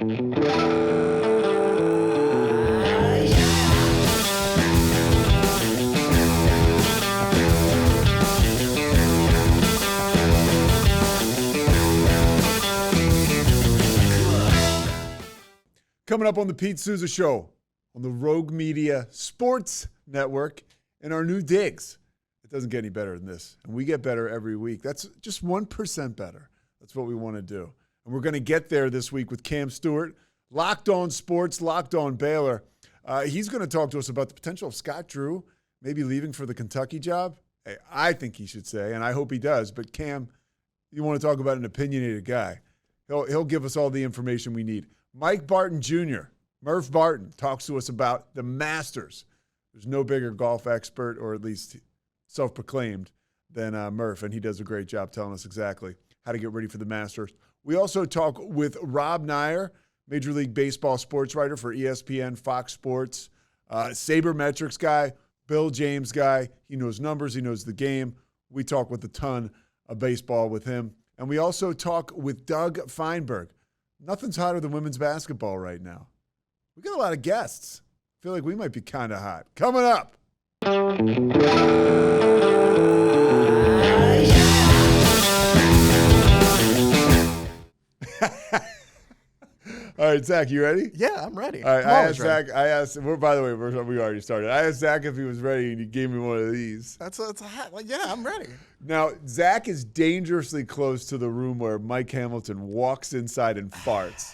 Coming up on the Pete Sousa Show on the Rogue Media Sports Network and our new digs. It doesn't get any better than this. And we get better every week. That's just 1% better. That's what we want to do. And we're going to get there this week with Cam Stuart, Locked On Sports, Locked On Baylor. He's going to talk to us about the potential of Scott Drew maybe leaving for the Kentucky job. Hey, I think he should say, and I hope he does. But Cam, you want to talk about an opinionated guy. He'll give us all the information we need. Mike Barton Jr., Murph Barton, talks to us about the Masters. There's no bigger golf expert, or at least self-proclaimed, than Murph, and he does a great job telling us exactly how to get ready for the Masters. We also talk with Rob Neyer, Major League Baseball sports writer for ESPN, Fox Sports, sabermetrics guy, Bill James guy. He knows numbers. He knows the game. We talk with a ton of baseball with him. And we also talk with Doug Feinberg. Nothing's hotter than women's basketball right now. We got a lot of guests. I feel like we might be kind of hot. Coming up. All right, Zach, you ready? Yeah, I'm ready. All right, I asked Zach. By the way, we already started. I asked Zach if he was ready, and he gave me one of these. That's a hat. Like, yeah, I'm ready. Now, Zach is dangerously close to the room where Mike Hamilton walks inside and farts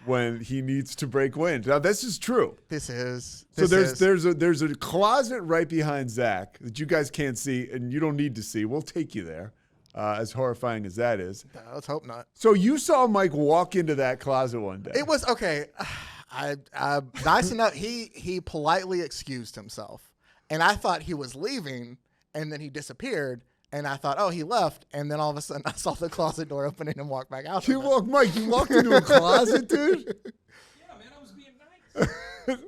when he needs to break wind. Now, this is true. There's a closet right behind Zach that you guys can't see, and you don't need to see. We'll take you there. As horrifying as that is. Let's hope not. So you saw Mike walk into that closet one day. It was okay. Nice enough. He politely excused himself, and I thought he was leaving, and then he disappeared, and I thought, oh, he left, and then all of a sudden I saw the closet door opening and walk back out. Mike, you walked into a closet, dude? Yeah, man, I was being nice.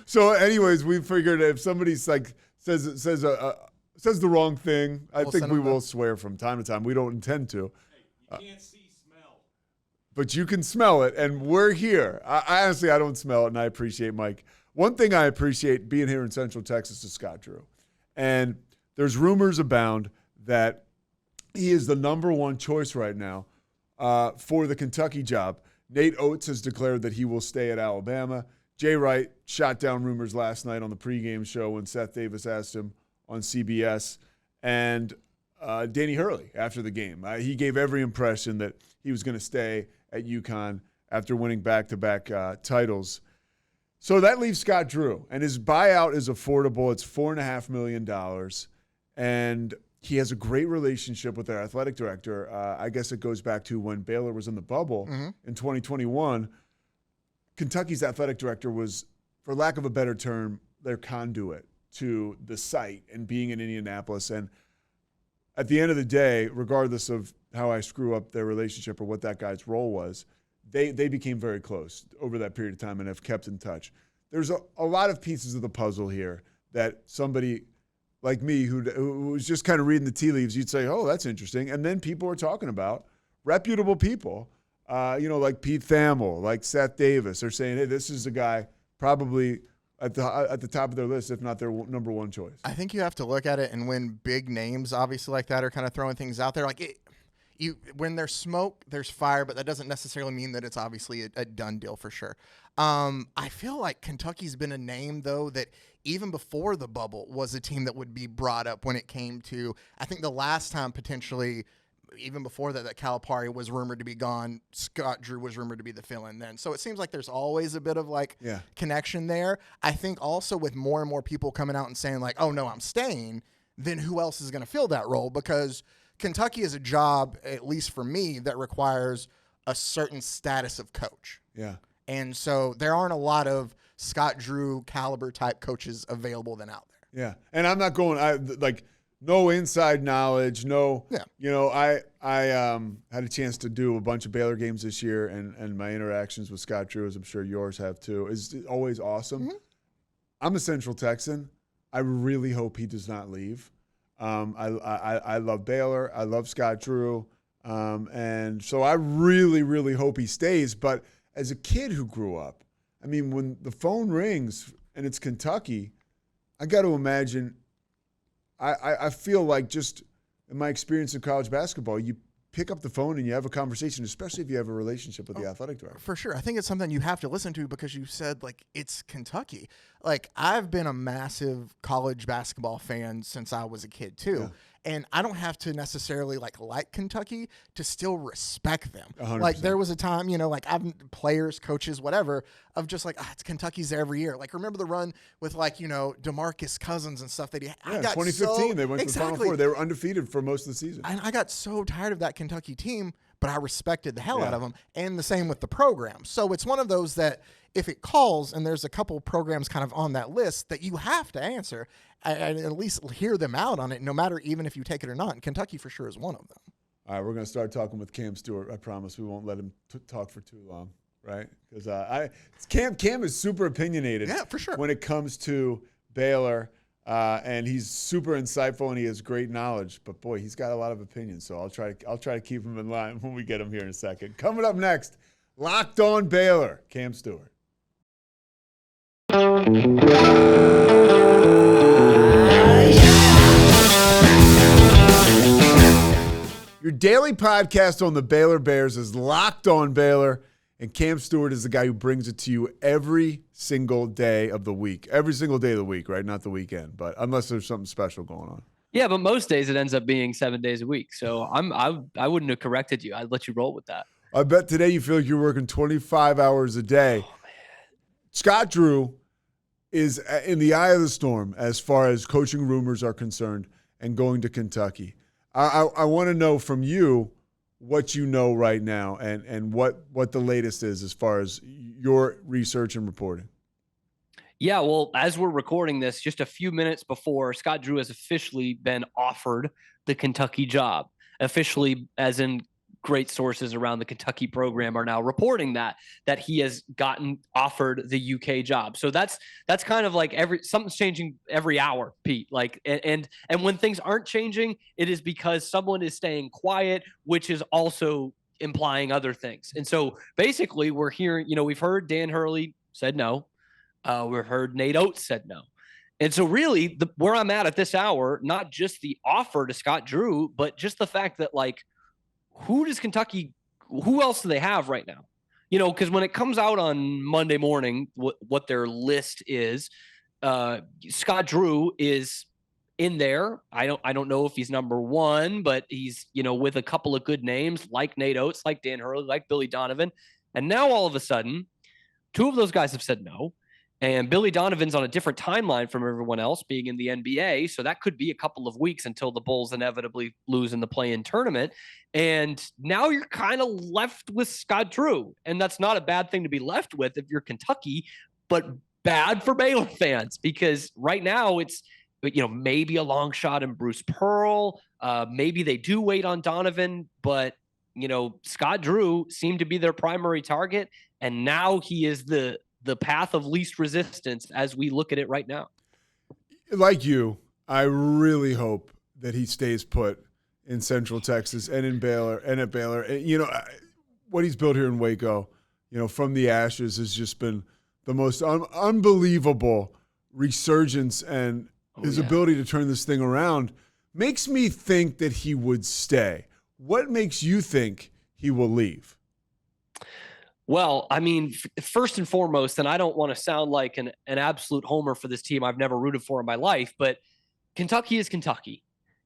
So, anyways, we figured if somebody's like says the wrong thing, I think we will swear from time to time. We don't intend to. Hey, you can't see smell. But you can smell it, and we're here. I honestly don't smell it, and I appreciate Mike. One thing I appreciate being here in Central Texas is Scott Drew. And there's rumors abound that he is the number one choice right now for the Kentucky job. Nate Oates has declared that he will stay at Alabama. Jay Wright shot down rumors last night on the pregame show when Seth Davis asked him on CBS, and Danny Hurley after the game. He gave every impression that he was going to stay at UConn after winning back-to-back titles. So that leaves Scott Drew, and his buyout is affordable. It's $4.5 million, and he has a great relationship with their athletic director. I guess it goes back to when Baylor was in the bubble in 2021. Kentucky's athletic director was, for lack of a better term, their conduit to the site and being in Indianapolis. And at the end of the day, regardless of how I screw up their relationship or what that guy's role was, they became very close over that period of time and have kept in touch. There's a lot of pieces of the puzzle here that somebody like me who was just kind of reading the tea leaves, you'd say, oh, that's interesting. And then people are talking about reputable people, like Pete Thamel, like Seth Davis, are saying, hey, this is a guy probably at the top of their list, if not their number one choice. I think you have to look at it, and when big names, obviously, like that are kind of throwing things out there, when there's smoke, there's fire, but that doesn't necessarily mean that it's obviously a done deal for sure. I feel like Kentucky's been a name, though, that even before the bubble was a team that would be brought up when it came to, I think the last time potentially, even before that Calipari was rumored to be gone, Scott Drew was rumored to be the fill-in then. So it seems like there's always a bit of connection there. I think also with more and more people coming out and saying like, oh no, I'm staying, then who else is going to fill that role? Because Kentucky is a job, at least for me, that requires a certain status of coach. Yeah. And so there aren't a lot of Scott Drew caliber type coaches available then out there. Yeah. And I'm not going, no inside knowledge, I had a chance to do a bunch of Baylor games this year, and my interactions with Scott Drew, as I'm sure yours have too, is always awesome. Mm-hmm. I'm a Central Texan. I really hope he does not leave. I love Baylor. I love Scott Drew. And so I really, really hope he stays. But as a kid who grew up, I mean, when the phone rings and it's Kentucky, I got to imagine, I feel like just in my experience in college basketball, you pick up the phone and you have a conversation, especially if you have a relationship with the athletic director. For sure. I think it's something you have to listen to because you said, like, it's Kentucky. Like, I've been a massive college basketball fan since I was a kid, too. Yeah. And I don't have to necessarily like Kentucky to still respect them. 100%. Like, there was a time, you know, like I've players, coaches, whatever, of just like, it's Kentucky's there every year. Like, remember the run with like, you know, DeMarcus Cousins and stuff that he had. Yeah, 2015, they went to the Final Four. They were undefeated for most of the season. And I got so tired of that Kentucky team, but I respected the hell out of them. And the same with the program. So it's one of those that if it calls and there's a couple programs kind of on that list that you have to answer, and at least hear them out on it, no matter even if you take it or not. And Kentucky for sure is one of them. All right, we're going to start talking with Cam Stuart. I promise we won't let him talk for too long, right? Because Cam is super opinionated. Yeah, for sure. When it comes to Baylor, and he's super insightful and he has great knowledge. But boy, he's got a lot of opinions. So I'll try to keep him in line when we get him here in a second. Coming up next, Locked On Baylor, Cam Stuart. Your daily podcast on the Baylor Bears is Locked On Baylor, and Cam Stuart is the guy who brings it to you every single day of the week. Every single day of the week, right? Not the weekend, but unless there's something special going on. Yeah, but most days it ends up being 7 days a week. So I wouldn't have corrected you. I'd let you roll with that. I bet today you feel like you're working 25 hours a day. Oh, Scott Drew is in the eye of the storm as far as coaching rumors are concerned and going to Kentucky. I want to know from you what you know right now and what the latest is as far as your research and reporting. Yeah, well, as we're recording this, just a few minutes before, Scott Drew has officially been offered the Kentucky job. Officially, as in great sources around the Kentucky program are now reporting that he has gotten offered the UK job. So that's kind of like something's changing every hour, Pete. Like, and when things aren't changing, it is because someone is staying quiet, which is also implying other things. And so basically we're hearing, we've heard Dan Hurley said no. We've heard Nate Oates said no. And so really where I'm at this hour, not just the offer to Scott Drew, but just the fact that who else do they have right now? Because when it comes out on Monday morning, what their list is, Scott Drew is in there. I don't know if he's number one, but he's, with a couple of good names like Nate Oates, like Dan Hurley, like Billy Donovan. And now all of a sudden, two of those guys have said no. And Billy Donovan's on a different timeline from everyone else, being in the NBA. So that could be a couple of weeks until the Bulls inevitably lose in the play-in tournament. And now you're kind of left with Scott Drew. And that's not a bad thing to be left with if you're Kentucky, but bad for Baylor fans because right now it's, maybe a long shot in Bruce Pearl. Maybe they do wait on Donovan, but, Scott Drew seemed to be their primary target. And now he is the path of least resistance as we look at it right now. Like you, I really hope that he stays put in Central Texas and in Baylor and at Baylor. And, what he's built here in Waco, from the ashes has just been the most unbelievable resurgence, and his ability to turn this thing around makes me think that he would stay. What makes you think he will leave? Well, I mean, first and foremost, and I don't want to sound like an absolute homer for this team I've never rooted for in my life, but Kentucky is Kentucky.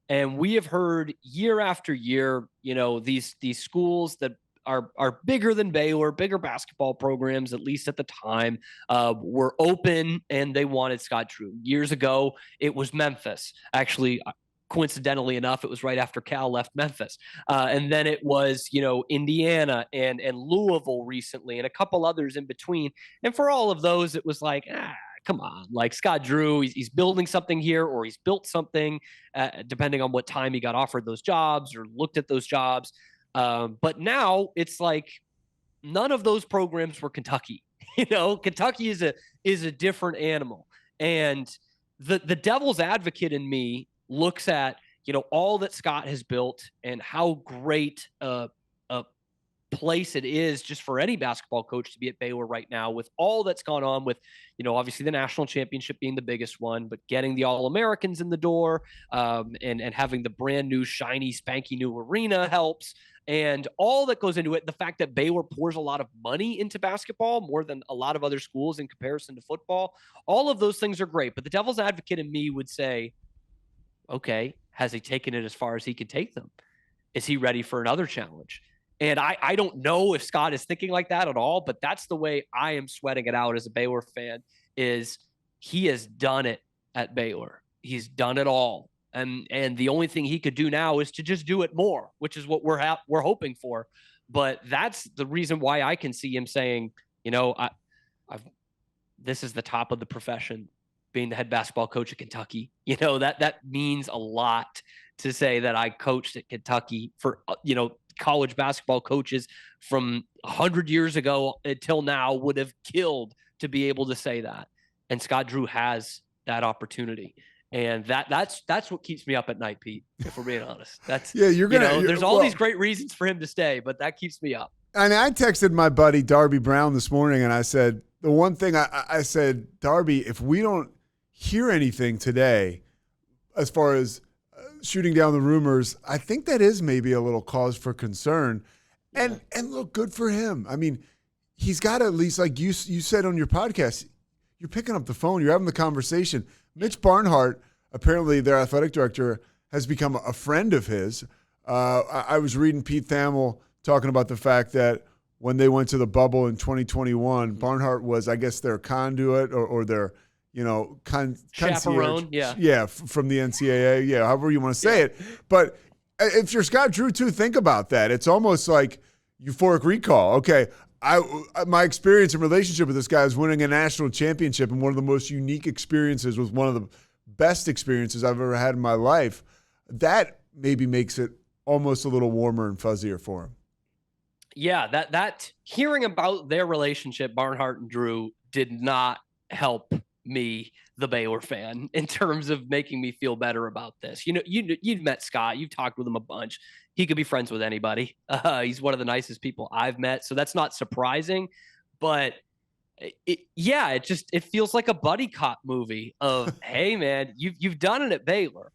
And we have heard year after year, these schools that are bigger than Baylor, bigger basketball programs, at least at the time, were open and they wanted Scott Drew. Years ago, it was Memphis. Actually, coincidentally enough, it was right after Cal left Memphis. And then it was, Indiana and Louisville recently and a couple others in between. And for all of those, it was like, come on, like Scott Drew, he's building something here or he's built something, depending on what time he got offered those jobs or looked at those jobs. But now it's like none of those programs were Kentucky. Kentucky is a different animal. And the devil's advocate in me looks at, all that Scott has built and how great a place it is just for any basketball coach to be at Baylor right now with all that's gone on with, obviously the national championship being the biggest one, but getting the All-Americans in the door, and having the brand new shiny spanky new arena helps, and all that goes into it. The fact that Baylor pours a lot of money into basketball, more than a lot of other schools in comparison to football, all of those things are great. But the devil's advocate in me would say, okay, has he taken it as far as he can take them? Is he ready for another challenge? And I don't know if Scott is thinking like that at all, but that's the way I am sweating it out as a Baylor fan, is he has done it at Baylor. He's done it all. And the only thing he could do now is to just do it more, which is what we're hoping for. But that's the reason why I can see him saying, this is the top of the profession, being the head basketball coach at Kentucky. That means a lot to say that I coached at Kentucky for, college basketball coaches from 100 years ago until now would have killed to be able to say that. And Scott Drew has that opportunity. And that's what keeps me up at night, Pete, if we're being honest. That's, there's all these great reasons for him to stay, but that keeps me up. And I texted my buddy Darby Brown this morning, and I said, the one thing I said, Darby, if we don't hear anything today as far as shooting down the rumors, I think that is maybe a little cause for concern. And look, good for him. I mean, he's got to at least, like you said on your podcast, you're picking up the phone, you're having the conversation. Mitch Barnhart, apparently their athletic director, has become a friend of his. I was reading Pete Thamel talking about the fact that when they went to the bubble in 2021, Barnhart was, I guess, their conduit or their chaperone, from the NCAA, however you want to say it. But if you're Scott Drew too, think about that. It's almost like euphoric recall. Okay, my experience and relationship with this guy is winning a national championship, and one of the most unique experiences, with one of the best experiences I've ever had in my life. That maybe makes it almost a little warmer and fuzzier for him. Yeah, that hearing about their relationship, Barnhart and Drew, did not help me, the Baylor fan, in terms of making me feel better about this. You've met Scott, you've talked with him a bunch. He could be friends with anybody. He's one of the nicest people I've met, so that's not surprising. But it feels like a buddy cop movie of, hey man, you've done it at Baylor.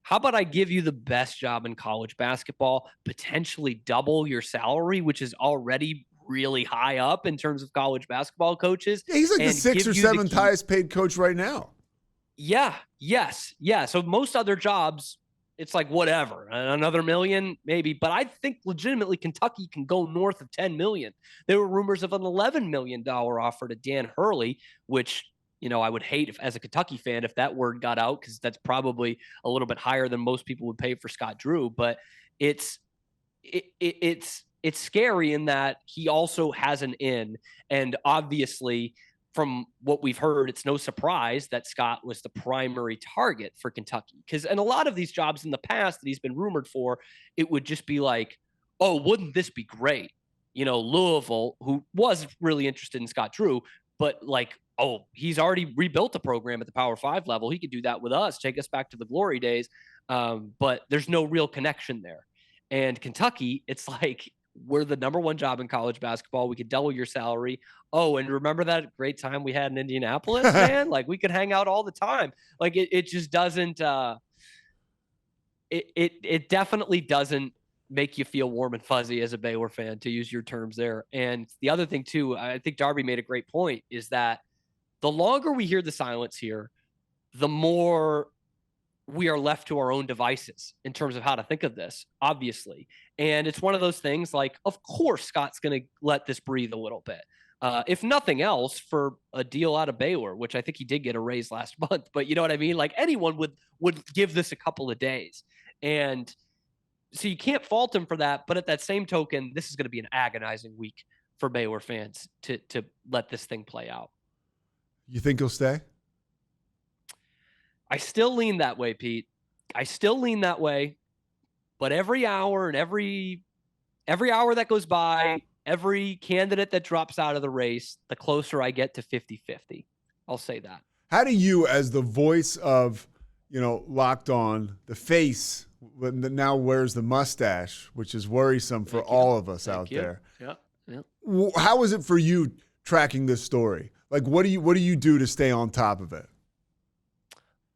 How about I give you the best job in college basketball, potentially double your salary, which is already really high up in terms of college basketball coaches. Yeah, he's like the 6th or 7th highest paid coach right now. Yeah. Yes. Yeah. So most other jobs, it's like whatever, another $1 million maybe. But I think legitimately Kentucky can go north of $10 million. There were rumors of an $11 million offer to Dan Hurley, which, I would hate as a Kentucky fan if that word got out, because that's probably a little bit higher than most people would pay for Scott Drew. But it's scary in that he also has an in. And obviously, from what we've heard, it's no surprise that Scott was the primary target for Kentucky. Because in a lot of these jobs in the past that he's been rumored for, it would just be like, oh, wouldn't this be great? Louisville, who was really interested in Scott Drew, but like, oh, he's already rebuilt a program at the Power 5 level. He could do that with us, take us back to the glory days. But there's no real connection there. And Kentucky, it's like, we're the number one job in college basketball. We could double your salary. Oh, and remember that great time we had in Indianapolis, man? Like, we could hang out all the time. Like, it just doesn't it definitely doesn't make you feel warm and fuzzy as a Baylor fan, to use your terms there. And the other thing too, I think Darby made a great point, is that the longer we hear the silence here, the more we are left to our own devices in terms of how to think of this, obviously. And it's one of those things like, of course, Scott's going to let this breathe a little bit. If nothing else, for a deal out of Baylor, which I think he did get a raise last month, but you know what I mean? Like, anyone would give this a couple of days. And so you can't fault him for that. But at that same token, this is going to be an agonizing week for Baylor fans to let this thing play out. You think he'll stay? I still lean that way, Pete. I still lean that way. But every hour and every hour that goes by, every candidate that drops out of the race, the closer I get to 50-50. I'll say that. How do you, as the voice of, Locked On, the face that now wears the mustache, which is worrisome for all of us out there. Yeah. How is it for you tracking this story? Like, what do you do to stay on top of it?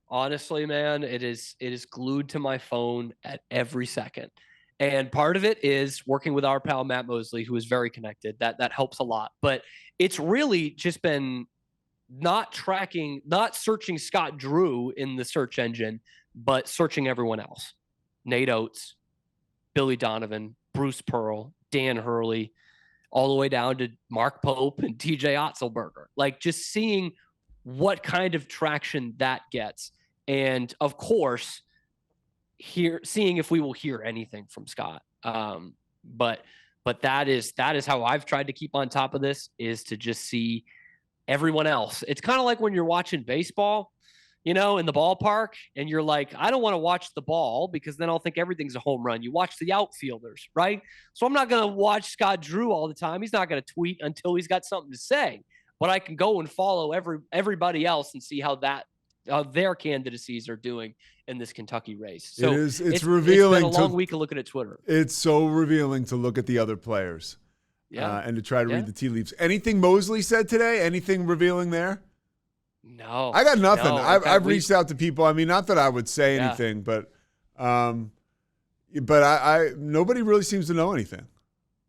Honestly, man, it is glued to my phone at every second. And part of it is working with our pal Matt Mosley, who is very connected. That helps a lot. But it's really just been not searching Scott Drew in the search engine, but searching everyone else. Nate Oates, Billy Donovan, Bruce Pearl, Dan Hurley, all the way down to Mark Pope and TJ Otzelberger. Like, just seeing what kind of traction that gets. And of course, seeing if we will hear anything from Scott. But that is how I've tried to keep on top of this, is to just see everyone else. It's kind of like when you're watching baseball, in the ballpark, and you're like, I don't want to watch the ball because then I'll think everything's a home run. You watch the outfielders, right? So I'm not going to watch Scott Drew all the time. He's not going to tweet until he's got something to say, but I can go and follow everybody else and see how their candidacies are doing in this Kentucky race. So it's revealing. It's been a long week of looking at Twitter. It's so revealing to look at the other players, and to try to read the tea leaves. Anything Mosley said today? Anything revealing there? No, I got nothing. No. I've reached out to people. I mean, not that I would say anything, but nobody really seems to know anything.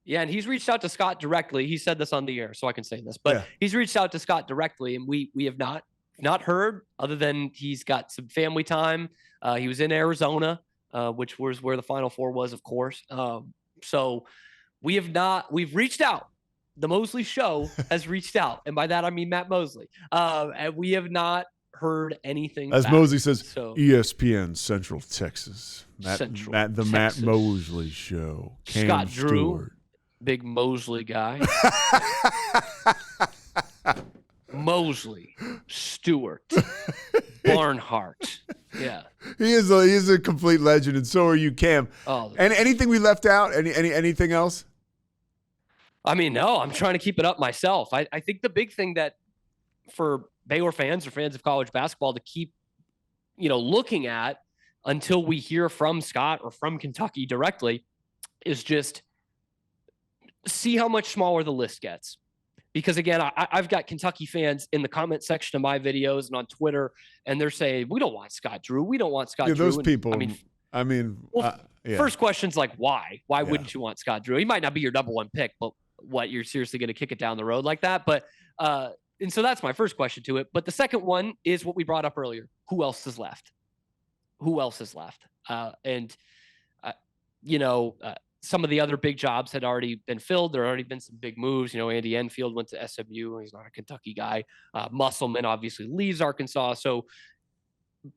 Yeah, and he's reached out to Scott directly. He said this on the air, so I can say this. But he's reached out to Scott directly, and we have not heard, other than he's got some family time. He was in Arizona, which was where the Final Four was, of course. So we've reached out. The Mosley Show has reached out. And by that, I mean Matt Mosley. And we have not heard anything As back. Mosley says, so, ESPN Central Texas. Texas. Matt Mosley Show. Scott Drew, Stuart. big Mosley guy. Mosley, Stuart, Barnhart. Yeah. He is a complete legend, and so are you, Cam. Oh, and anything we left out? Anything else? I mean, no, I'm trying to keep it up myself. I think the big thing that for Baylor fans or fans of college basketball to keep, looking at until we hear from Scott or from Kentucky directly is just see how much smaller the list gets. Because again, I've got Kentucky fans in the comment section of my videos and on Twitter, and they're saying, we don't want Scott Drew. We don't want Scott Drew. Those people, well, first question's like, why? Why wouldn't you want Scott Drew? He might not be your number one pick, but what, you're seriously going to kick it down the road like that? But, and so that's my first question to it. But the second one is what we brought up earlier. Who else is left? Some of the other big jobs had already been filled. There had already been some big moves. Andy Enfield went to SMU. He's not a Kentucky guy. Musselman obviously leaves Arkansas. So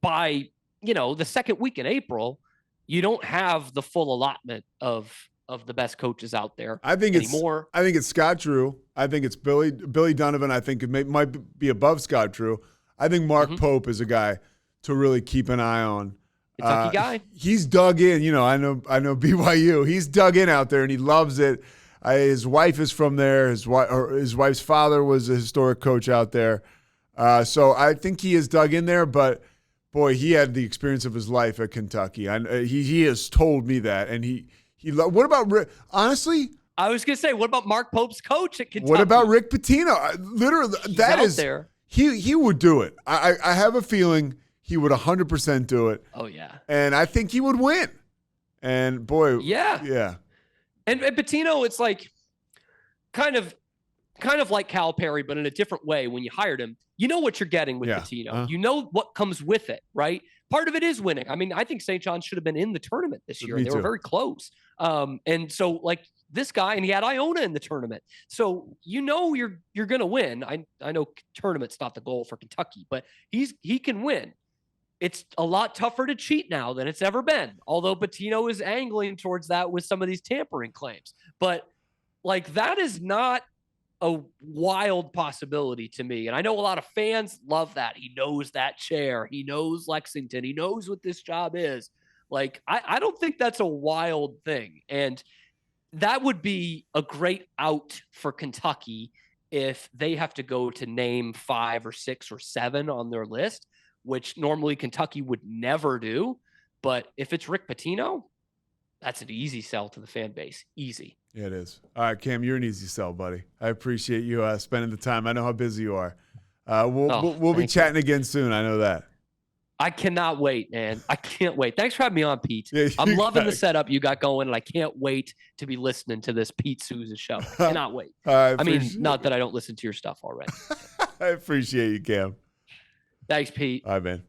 by, the second week in April, you don't have the full allotment of the best coaches out there anymore. I think it's Scott Drew. I think it's Billy Donovan. I think it might be above Scott Drew. I think Mark Pope is a guy to really keep an eye on. Kentucky guy. He's dug in. I know BYU. He's dug in out there, and he loves it. His wife is from there. His wife's father was a historic coach out there. So I think he is dug in there. But boy, he had the experience of his life at Kentucky. He has told me that, and he. What about Rick? Honestly, I was gonna say, what about Mark Pope's coach at Kentucky? What about Rick Pitino? Literally, He's out there. He would do it. I have a feeling he would 100% do it. Oh yeah, and I think he would win. And boy, yeah. And Pitino, it's like kind of like Calipari, but in a different way. When you hired him, you know what you're getting with Pitino. You know what comes with it, right? Part of it is winning. I mean, I think St. John's should have been in the tournament this year. They were very close. And so, like, this guy, and he had Iona in the tournament. So you're going to win. I know tournament's not the goal for Kentucky, but he can win. It's a lot tougher to cheat now than it's ever been. Although Pitino is angling towards that with some of these tampering claims. But like, that is not a wild possibility to me. And I know a lot of fans love that. He knows that chair. He knows Lexington. He knows what this job is. Like, I don't think that's a wild thing. And that would be a great out for Kentucky if they have to go to name 5 or 6 or 7 on their list, which normally Kentucky would never do. But if it's Rick Pitino, that's an easy sell to the fan base. Easy. Yeah, it is. All right, Cam, you're an easy sell, buddy. I appreciate you spending the time. I know how busy you are. We'll be chatting again soon. I know that. I cannot wait, man. I can't wait. Thanks for having me on, Pete. Yeah, I'm loving the setup you got going, and I can't wait to be listening to this Pete Sousa show. I cannot wait. I mean, not that I don't listen to your stuff already. I appreciate you, Cam. Thanks, Pete. All right, man.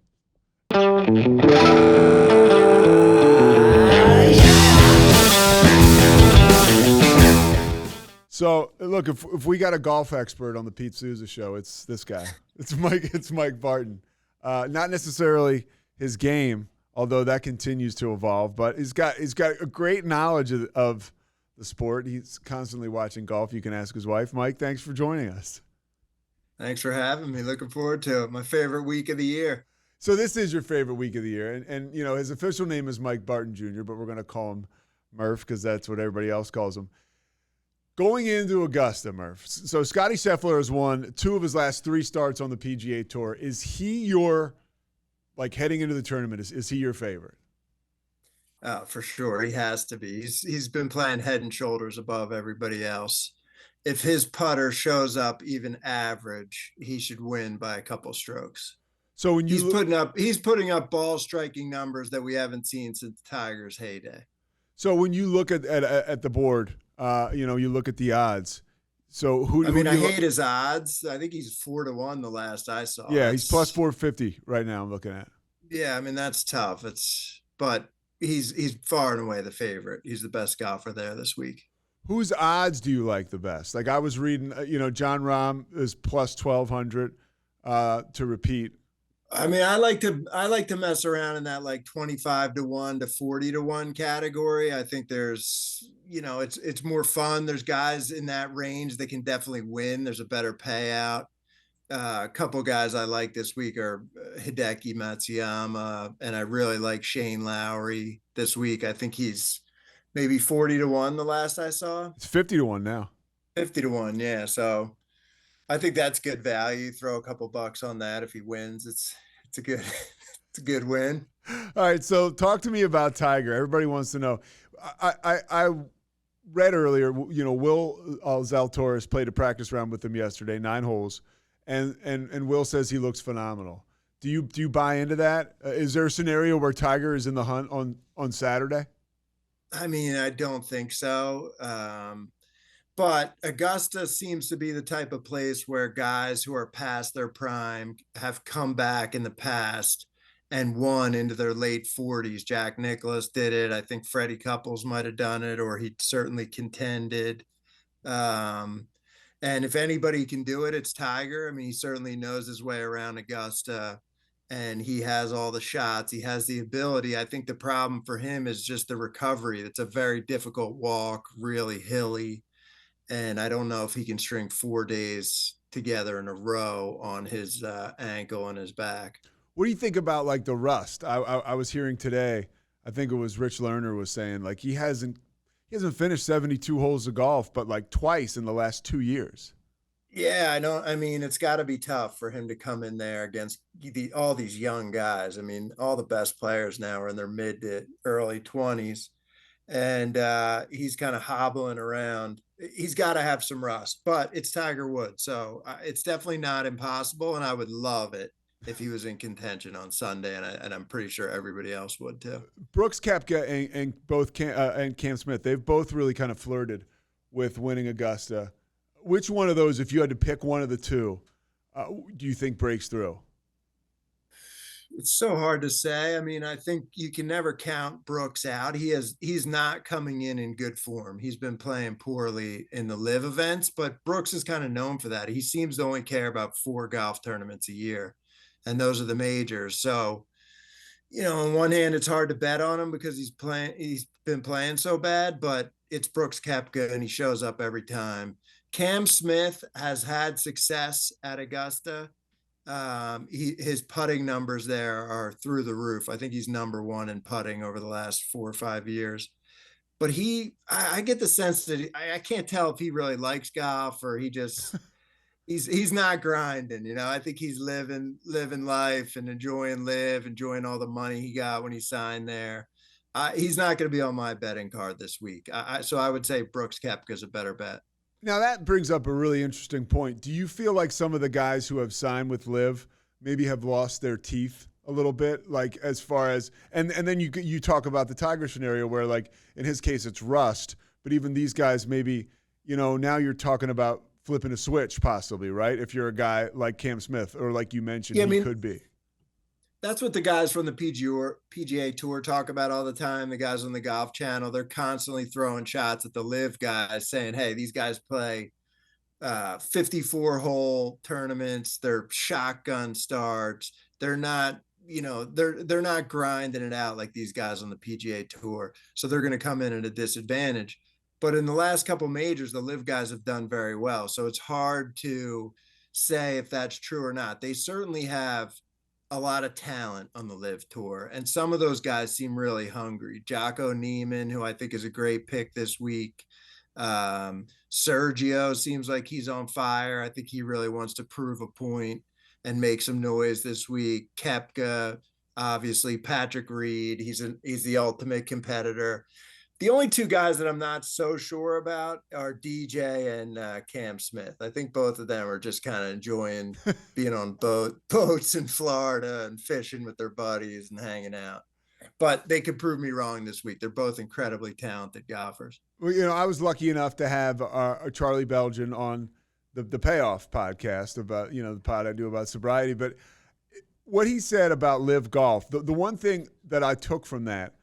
So look, if we got a golf expert on the Pete Sousa show, it's this guy. It's Mike Barton. Not necessarily his game, although that continues to evolve, but he's got a great knowledge of the sport. He's constantly watching golf. You can ask his wife. Mike, thanks for joining us. Thanks for having me. Looking forward to it. My favorite week of the year. So this is your favorite week of the year, and you know his official name is Mike Barton Jr., but we're going to call him Murph because that's what everybody else calls him. Going into Augusta, Murph. So Scotty Scheffler has won 2 of his last 3 starts on the PGA Tour. Is he your, like, heading into the tournament, is he your favorite? For sure. He has to be. He's been playing head and shoulders above everybody else. If his putter shows up even average, he should win by a couple strokes. So when he's putting up ball striking numbers that we haven't seen since Tiger's heyday. So when you look at the board, you look at the odds. So I hate his odds. I think he's 4-1 the last I saw. Yeah, he's plus 450 right now. I'm looking at. Yeah, I mean that's tough. But he's far and away the favorite. He's the best golfer there this week. Whose odds do you like the best? Like I was reading, John Rahm is plus 1,200 to repeat. I mean, I like to mess around in that like 25-1 to 40-1 category. I think there's, it's more fun. There's guys in that range that can definitely win. There's a better payout. A couple guys I like this week are Hideki Matsuyama, and I really like Shane Lowry this week. I think he's maybe 40-1 the last I saw. It's 50-1 now. 50-1, yeah. So I think that's good value. Throw a couple bucks on that if he wins. It's a good win. All right, so talk to me about Tiger. Everybody wants to know. I read earlier, Will Zalatoris played a practice round with him yesterday, 9 holes, and Will says he looks phenomenal. Do you buy into that? Is there a scenario where Tiger is in the hunt on Saturday? I mean, I don't think so. But Augusta seems to be the type of place where guys who are past their prime have come back in the past and won into their late 40s. Jack Nicklaus did it. I think Freddie Couples might have done it, or he certainly contended. And if anybody can do it, it's Tiger. I mean, he certainly knows his way around Augusta, and he has all the shots. He has the ability. I think the problem for him is just the recovery. It's a very difficult walk, really hilly. And I don't know if he can string 4 days together in a row on his ankle and his back. What do you think about like the rust? I was hearing today, I think it was Rich Lerner was saying like he hasn't finished 72 holes of golf, but like twice in the last 2 years. Yeah, I know. I mean, it's got to be tough for him to come in there against all these young guys. I mean, all the best players now are in their mid to early 20s. And he's kind of hobbling around. He's got to have some rust, but it's Tiger Woods. So it's definitely not impossible. And I would love it if he was in contention on Sunday. And I'm pretty sure everybody else would too. Brooks Koepka and Cam Smith, they've both really kind of flirted with winning Augusta. Which one of those, if you had to pick one of the two, do you think breaks through? It's so hard to say. I mean, I think you can never count Brooks out. He's not coming in good form. He's been playing poorly in the live events, but Brooks is kind of known for that. He seems to only care about 4 golf tournaments a year, and those are the majors. So, on one hand, it's hard to bet on him because he's been playing so bad, but it's Brooks Koepka and he shows up every time. Cam Smith has had success at Augusta. His putting numbers there are through the roof. I think he's number 1 in putting over the last 4 or 5 years. But I get the sense that I can't tell if he really likes golf or he just he's not grinding. I think he's living life and enjoying all the money he got when he signed there. He's not going to be on my betting card this week. So I would say Brooks Koepka is a better bet. Now that brings up a really interesting point. Do you feel like some of the guys who have signed with Liv maybe have lost their teeth a little bit, like as far as and then you talk about the Tiger scenario where, like, in his case it's rust, but even these guys maybe, now you're talking about flipping a switch possibly, right? If you're a guy like Cam Smith or like you mentioned, he could be. That's what the guys from the PGA Tour talk about all the time. The guys on the Golf Channel, they're constantly throwing shots at the Live guys, saying, "Hey, these guys play 54-hole tournaments. They're shotgun starts. They're not, they're not grinding it out like these guys on the PGA Tour. So they're going to come in at a disadvantage." But in the last couple majors, the Live guys have done very well. So it's hard to say if that's true or not. They certainly have a lot of talent on the Live Tour, and some of those guys seem really hungry. Jocko Neiman, who I think is a great pick this week. Sergio seems like he's on fire. I think he really wants to prove a point and make some noise this week. Koepka, obviously. Patrick Reed, he's the ultimate competitor. The only two guys that I'm not so sure about are DJ and Cam Smith. I think both of them are just kind of enjoying being on boats in Florida and fishing with their buddies and hanging out. But they could prove me wrong this week. They're both incredibly talented golfers. Well, I was lucky enough to have Charlie Belgian on the Payoff podcast about, the pod I do about sobriety. But what he said about Live Golf, the one thing that I took from that,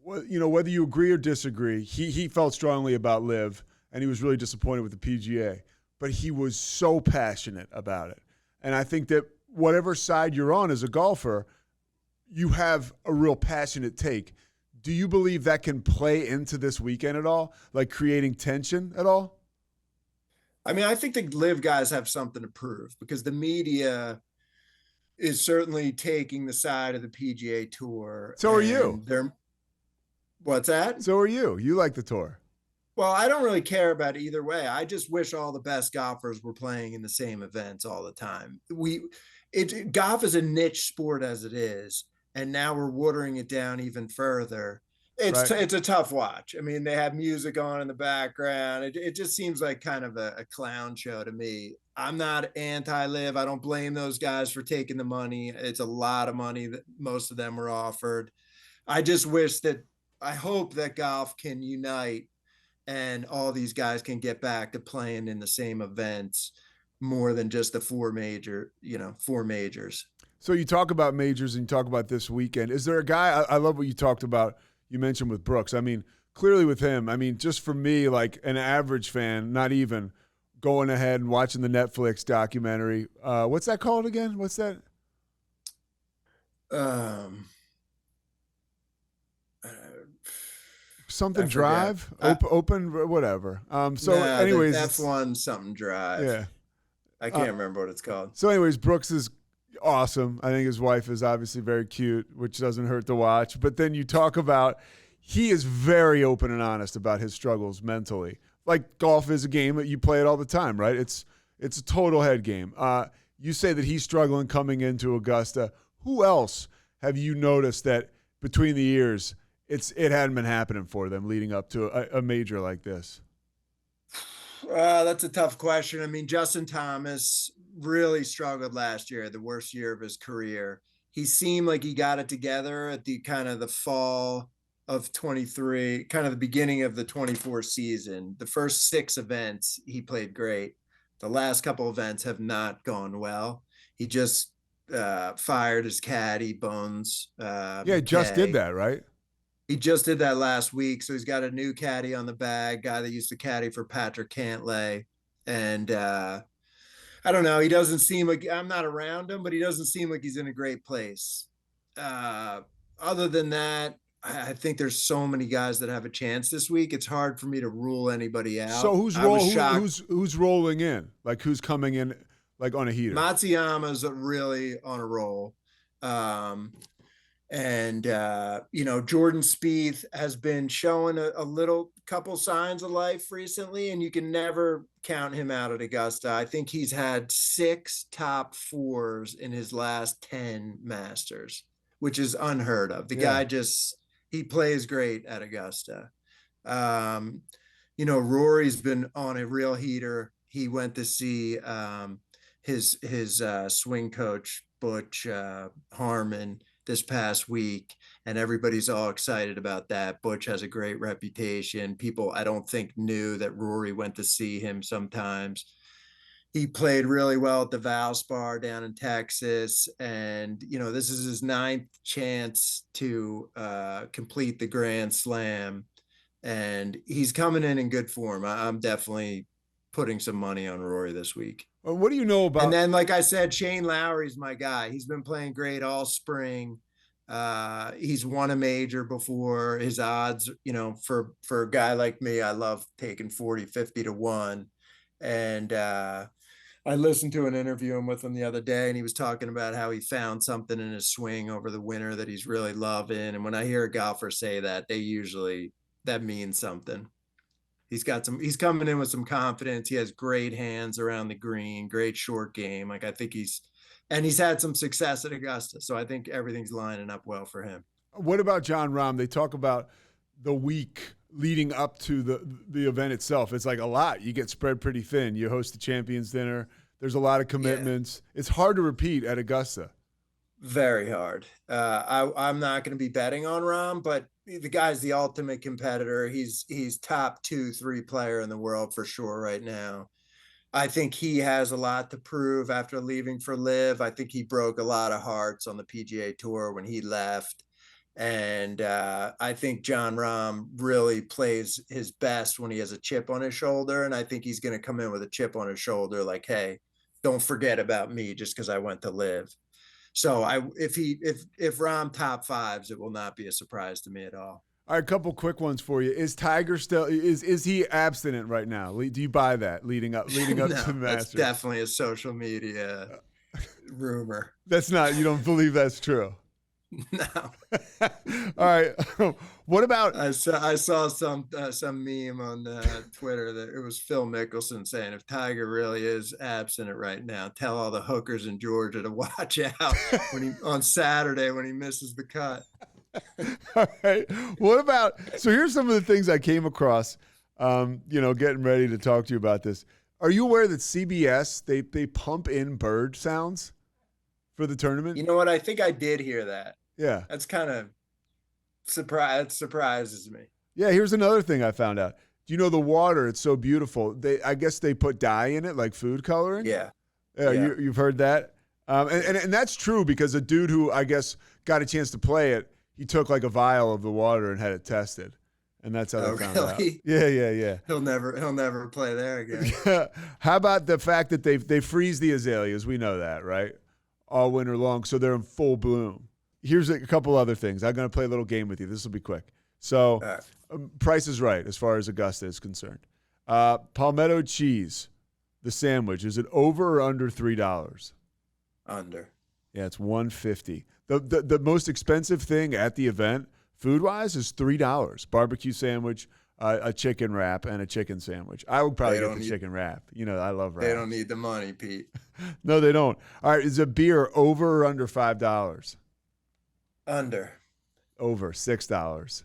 whether you agree or disagree, he felt strongly about Live, and he was really disappointed with the PGA. But he was so passionate about it. And I think that whatever side you're on as a golfer, you have a real passionate take. Do you believe that can play into this weekend at all, like creating tension at all? I mean, I think the Live guys have something to prove because the media is certainly taking the side of the PGA Tour. So are you. What's that? So are you. You like the tour. Well, I don't really care about either way. I just wish all the best golfers were playing in the same events all the time. Golf is a niche sport as it is, and now we're watering it down even further. It's a tough watch. I mean, they have music on in the background. It just seems like kind of a clown show to me. I'm not anti-Live. I don't blame those guys for taking the money. It's a lot of money that most of them were offered. I just wish that I hope that golf can unite and all these guys can get back to playing in the same events more than just the four majors. So you talk about majors and you talk about this weekend. Is there a guy, I love what you talked about, you mentioned with Brooks. I mean, clearly with him, I mean, just for me, like an average fan, not even going ahead and watching the Netflix documentary. What's that called again? What's that? Something Drive, open, whatever. Anyways, F1 something Drive. Yeah, I can't remember what it's called. So, anyways, Brooks is awesome. I think his wife is obviously very cute, which doesn't hurt to watch. But then you talk about he is very open and honest about his struggles mentally. Like golf is a game that you play it all the time, right? It's a total head game. You say that he's struggling coming into Augusta. Who else have you noticed that between the years it hadn't been happening for them leading up to a major like this? That's a tough question. I mean, Justin Thomas really struggled last year, the worst year of his career. He seemed like he got it together at the kind of the fall of 23, kind of the beginning of the 24 season. The first 6 events, he played great. The last couple events have not gone well. He just fired his caddy, Bones. He just did that, right? He just did that last week. So he's got a new caddy on the bag, guy that used to caddy for Patrick Cantlay. And I don't know. He doesn't seem like, I'm not around him, but he doesn't seem like he's in a great place. Other than that, I think there's so many guys that have a chance this week. It's hard for me to rule anybody out. So who's rolling in? Like who's coming in like on a heater? Matsuyama's really on a roll. Jordan Spieth has been showing a little couple signs of life recently, and you can never count him out at Augusta. I think he's had 6 top 4s in his last 10 Masters, which is unheard of. The guy just he plays great at Augusta. Rory's been on a real heater. He went to see his swing coach Butch Harmon this past week, and everybody's all excited about that. Butch has a great reputation. People, I don't think, knew that Rory went to see him sometimes. He played really well at the Valspar down in Texas, and this is his 9th chance to complete the Grand Slam, and he's coming in good form. I'm definitely putting some money on Rory this week. What do you know about? And then, like I said, Shane Lowry's my guy. He's been playing great all spring. He's won a major before. His odds, for a guy like me, I love taking 40, 50 to 1. And I listened to an interview with him the other day, and he was talking about how he found something in his swing over the winter that he's really loving. And when I hear a golfer say that, that means something. He's coming in with some confidence. He has great hands around the green, great short game. Like, I think he's had some success at Augusta. So I think everything's lining up well for him. What about Jon Rahm? They talk about the week leading up to the event itself. It's like a lot. You get spread pretty thin. You host the Champions Dinner. There's a lot of commitments. Yeah. It's hard to repeat at Augusta. Very hard. I'm not going to be betting on Rahm, but the guy's the ultimate competitor. He's top 2-3 player in the world for sure right now. I think he has a lot to prove after leaving for LIV. I think he broke a lot of hearts on the PGA Tour when he left. And I think Jon Rahm really plays his best when he has a chip on his shoulder. And I think he's going to come in with a chip on his shoulder like, hey, don't forget about me just because I went to LIV. So if Rahm top 5s, it will not be a surprise to me at all. All right, a couple quick ones for you. Is Tiger still is he abstinent right now? Do you buy that leading up no, to the Masters? That's definitely a social media rumor. That's not. You don't believe that's true? No. All right. What about? I saw some meme on Twitter that it was Phil Mickelson saying, if Tiger really is abstinent right now, tell all the hookers in Georgia to watch out on Saturday when he misses the cut. All right. What about? So here's some of the things I came across. Getting ready to talk to you about this. Are you aware that CBS they pump in bird sounds for the tournament? You know what? I think I did hear that. Yeah. That's kind of surprises me. Yeah, here's another thing I found out. Do you know the water? It's so beautiful. I guess they put dye in it, like food coloring. Yeah. Yeah. You've heard that? And that's true because a dude who I guess got a chance to play it, he took like a vial of the water and had it tested. And that's how they found out. Yeah. He'll never play there again. How about the fact that they freeze the azaleas? We know that, right? All winter long, so they're in full bloom. Here's a couple other things. I'm going to play a little game with you. This will be quick. So, Price is Right as far as Augusta is concerned. Palmetto cheese, the sandwich, is it over or under $3? Under. Yeah, it's $1.50. The most expensive thing at the event, food-wise, is $3. Barbecue sandwich, a chicken wrap, and a chicken sandwich. I would probably get the chicken wrap. I love wraps. They don't need the money, Pete. No, they don't. All right, is a beer over or under $5? Under. Over $6.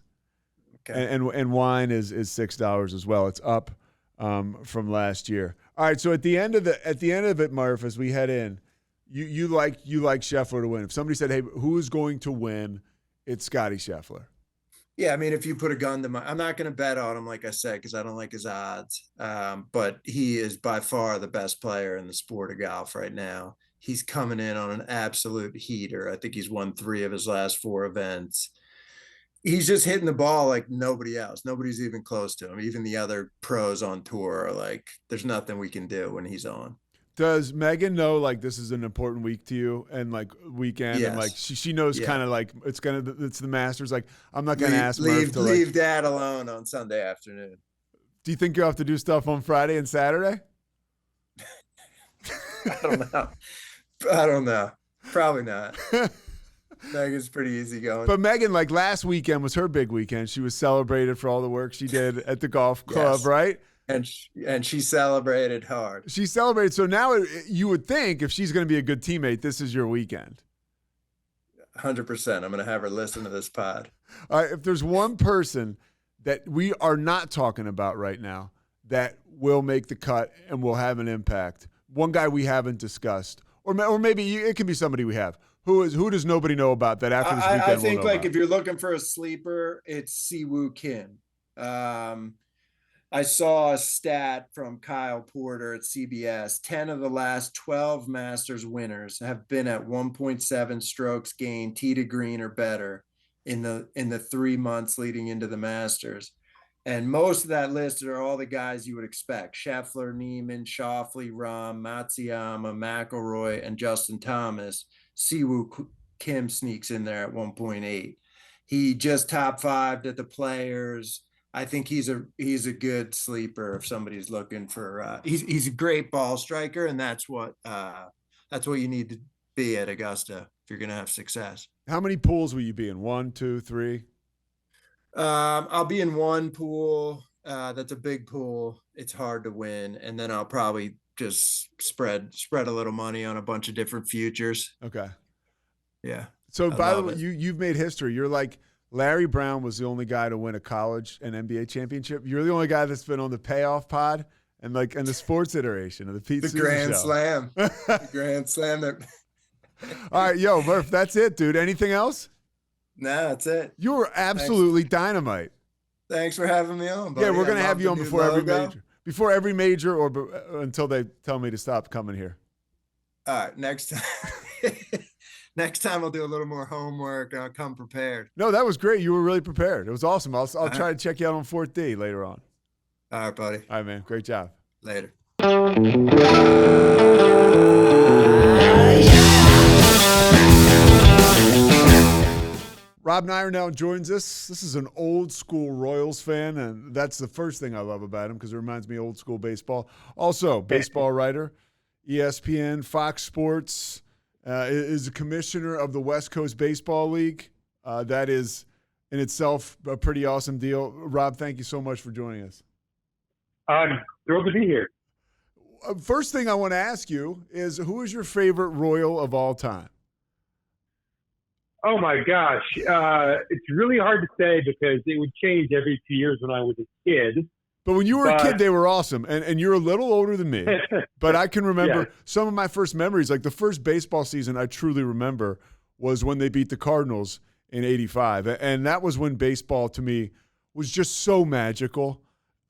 Okay. And wine is $6 as well. It's up from last year. All right, so at the end of it, Murph, as we head in, you like Scheffler to win. If somebody said, "Hey, who is going to win?" It's Scotty Scheffler. Yeah, I mean, if you put a gun to my, I'm not going to bet on him, like I said, because I don't like his odds. But he is by far the best player in the sport of golf right now. He's coming in on an absolute heater. I think he's won 3 of his last 4 events. He's just hitting the ball like nobody else. Nobody's even close to him. Even the other pros on tour are like, there's nothing we can do when he's on. Does Megan know like this is an important week to you and like weekend? Yes. And like she knows kind of like it's the Masters. Like I'm not gonna ask Murph to leave Dad alone on Sunday afternoon. Do you think you'll have to do stuff on Friday and Saturday? I don't know. Probably not. Megan's pretty easy going. But Megan, like last weekend was her big weekend. She was celebrated for all the work she did at the golf club, yes. Right? And she celebrated hard. She celebrated. So now you would think if she's going to be a good teammate, this is your weekend. 100%. I'm going to have her listen to this pod. All right, if there's one person that we are not talking about right now that will make the cut and will have an impact, one guy we haven't discussed, or maybe it can be somebody we have. Who does nobody know about that after this weekend? I think we'll know about? if you're looking for a sleeper, it's Siwoo Kim. I saw a stat from Kyle Porter at CBS. 10 of the last 12 Masters winners have been at 1.7 strokes gained, tee to green or better in the 3 months leading into the Masters. And most of that list are all the guys you would expect: Scheffler, Neiman, Schauffele, Rahm, Matsuyama, McIlroy, and Justin Thomas. Siwoo Kim sneaks in there at 1.8. He just top fived at the Players. I think he's a good sleeper if somebody's looking for. He's a great ball striker, and that's what you need to be at Augusta if you're going to have success. How many pools will you be in? 1, 2, 3? I'll be in one pool. That's a big pool. It's hard to win, and then I'll probably just spread a little money on a bunch of different futures. Okay. Yeah. So I by the love way, it. you've made history. You're like Larry Brown was the only guy to win a college and NBA championship. You're the only guy that's been on the payoff pod and the sports iteration of the Pete Sousa Grand show. Slam. The Grand Slam. All right, yo, Murph, that's it, dude. Anything else? No, that's it. You were absolutely dynamite. Thanks for having me on, buddy. Yeah, we're I gonna have love you the on new before every logo. major. Before every major, or until they tell me to stop coming here. All right, next time. Next time I'll do a little more homework. I'll come prepared. No, that was great. You were really prepared. It was awesome. I'll try to check you out on 4th D later on. All right, buddy. All right, man. Great job. Later. Rob Neyer now joins us. This is an old school Royals fan, and that's the first thing I love about him because it reminds me of old school baseball. Also, baseball writer, ESPN, Fox Sports, is a commissioner of the West Coast Baseball League. That is in itself a pretty awesome deal. Rob, thank you so much for joining us. I'm thrilled to be here. First thing I want to ask you is, who is your favorite Royal of all time? Oh my gosh. It's really hard to say because it would change every 2 years when I was a kid. But when you were a kid, they were awesome. And you're a little older than me. But I can remember some of my first memories. Like the first baseball season I truly remember was when they beat the Cardinals in '85. And that was when baseball to me was just so magical.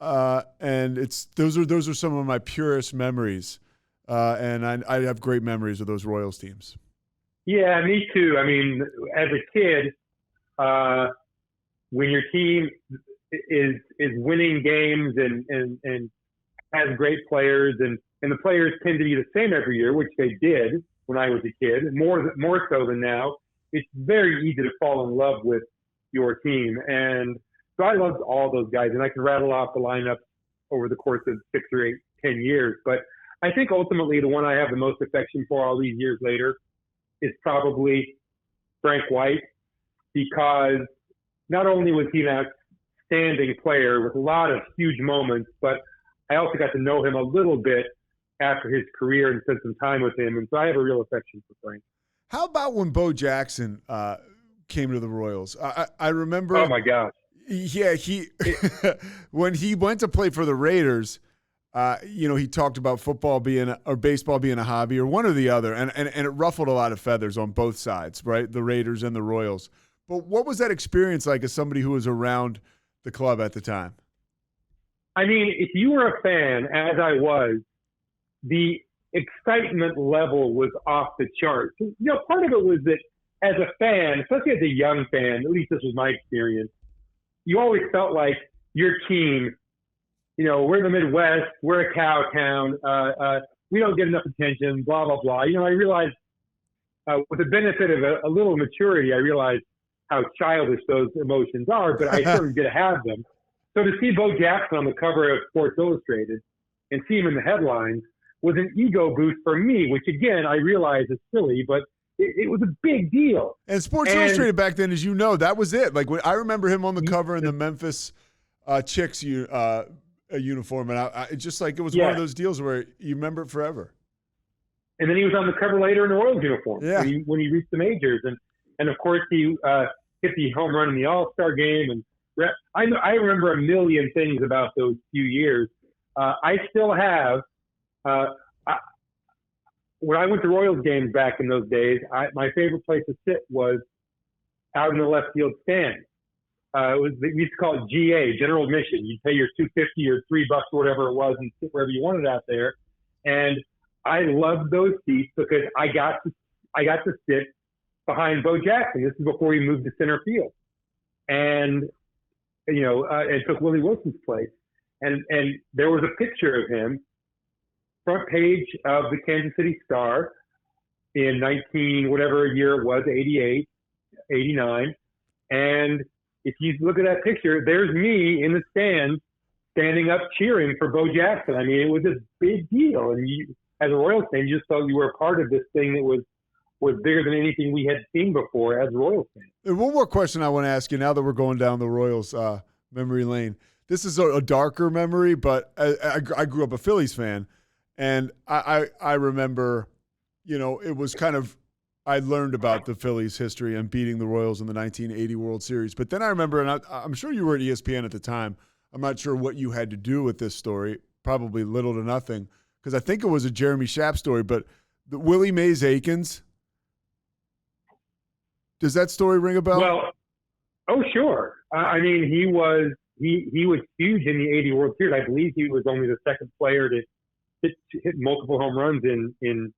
And those are some of my purest memories. And I have great memories of those Royals teams. Yeah, me too. I mean, as a kid, when your team is winning games and has great players and the players tend to be the same every year, which they did when I was a kid, more so than now, it's very easy to fall in love with your team. And so I loved all those guys, and I can rattle off the lineup over the course of 6 or 8, 10 years. But I think ultimately the one I have the most affection for all these years later is probably Frank White, because not only was he an outstanding player with a lot of huge moments, but I also got to know him a little bit after his career and spent some time with him. And so I have a real affection for Frank. How about when Bo Jackson came to the Royals? I remember. Oh my gosh. Yeah, when he went to play for the Raiders, he talked about baseball being a hobby or one or the other, and it ruffled a lot of feathers on both sides, right? The Raiders and the Royals. But what was that experience like as somebody who was around the club at the time? I mean, if you were a fan, as I was, the excitement level was off the charts. Part of it was that as a fan, especially as a young fan, at least this was my experience, you always felt like your team, we're in the Midwest, we're a cow town, we don't get enough attention, blah, blah, blah. I realized with the benefit of a little maturity, I realized how childish those emotions are, but I certainly did have them. So to see Bo Jackson on the cover of Sports Illustrated and see him in the headlines was an ego boost for me, which again, I realize is silly, but it was a big deal. And Sports Illustrated back then, as you know, that was it. Like I remember him on the cover in the Memphis Chicks uniform, and it just like it was one of those deals where you remember it forever. And then he was on the cover later in the Royals uniform when he reached the majors. And And of course, he hit the home run in the All-Star game. And I remember a million things about those few years. I still have, when I went to Royals games back in those days, my favorite place to sit was out in the left field stand. We used to call it GA, general admission. You'd pay your $2.50 or $3 or whatever it was and sit wherever you wanted out there. And I loved those seats because I got to sit behind Bo Jackson. This is before he moved to center field, and and took Willie Wilson's place. And there was a picture of him, front page of the Kansas City Star in 19 whatever year it was, 88, 89, and if you look at that picture, there's me in the stands standing up cheering for Bo Jackson. I mean, it was a big deal. And you, as a Royals fan, you just felt you were a part of this thing that was bigger than anything we had seen before as Royals fans. And one more question I want to ask you now that we're going down the Royals memory lane. This is a darker memory, but I grew up a Phillies fan. And I remember, it was kind of, I learned about the Phillies' history and beating the Royals in the 1980 World Series. But then I remember, and I'm sure you were at ESPN at the time, I'm not sure what you had to do with this story, probably little to nothing, because I think it was a Jeremy Schaap story, but the Willie Mays Aikens, does that story ring a bell? Well, oh, sure. I mean, he was huge in the 80 World Series. I believe he was only the second player to hit multiple home runs in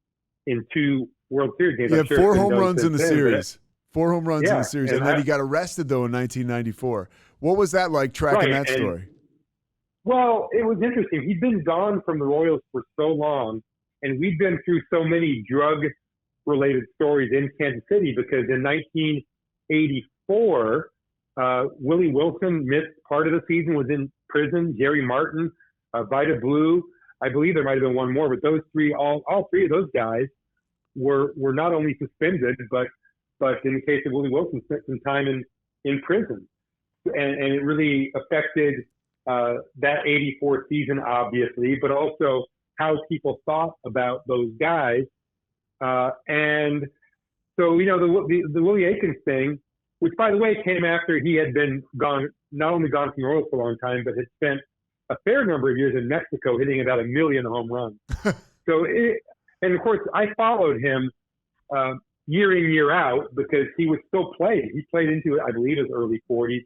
two World Series games. He had 4 home runs in the series. 4 home runs in the series. And then he got arrested, though, in 1994. What was that like tracking that story? Well, it was interesting. He'd been gone from the Royals for so long, and we'd been through so many drug-related stories in Kansas City because in 1984, Willie Wilson missed part of the season, was in prison. Jerry Martin, Vida Blue, I believe there might have been one more, but those three, all three of those guys were not only suspended, but in the case of Willie Wilson, spent some time in prison. And it really affected that 84 season, obviously, but also how people thought about those guys. And so, the Willie Aikens thing, which, by the way, came after he had been not only gone from the Royals for a long time, but had spent a fair number of years in Mexico hitting about 1 million home runs. And of course, I followed him year in, year out because he was still playing. He played into, I believe, his early 40s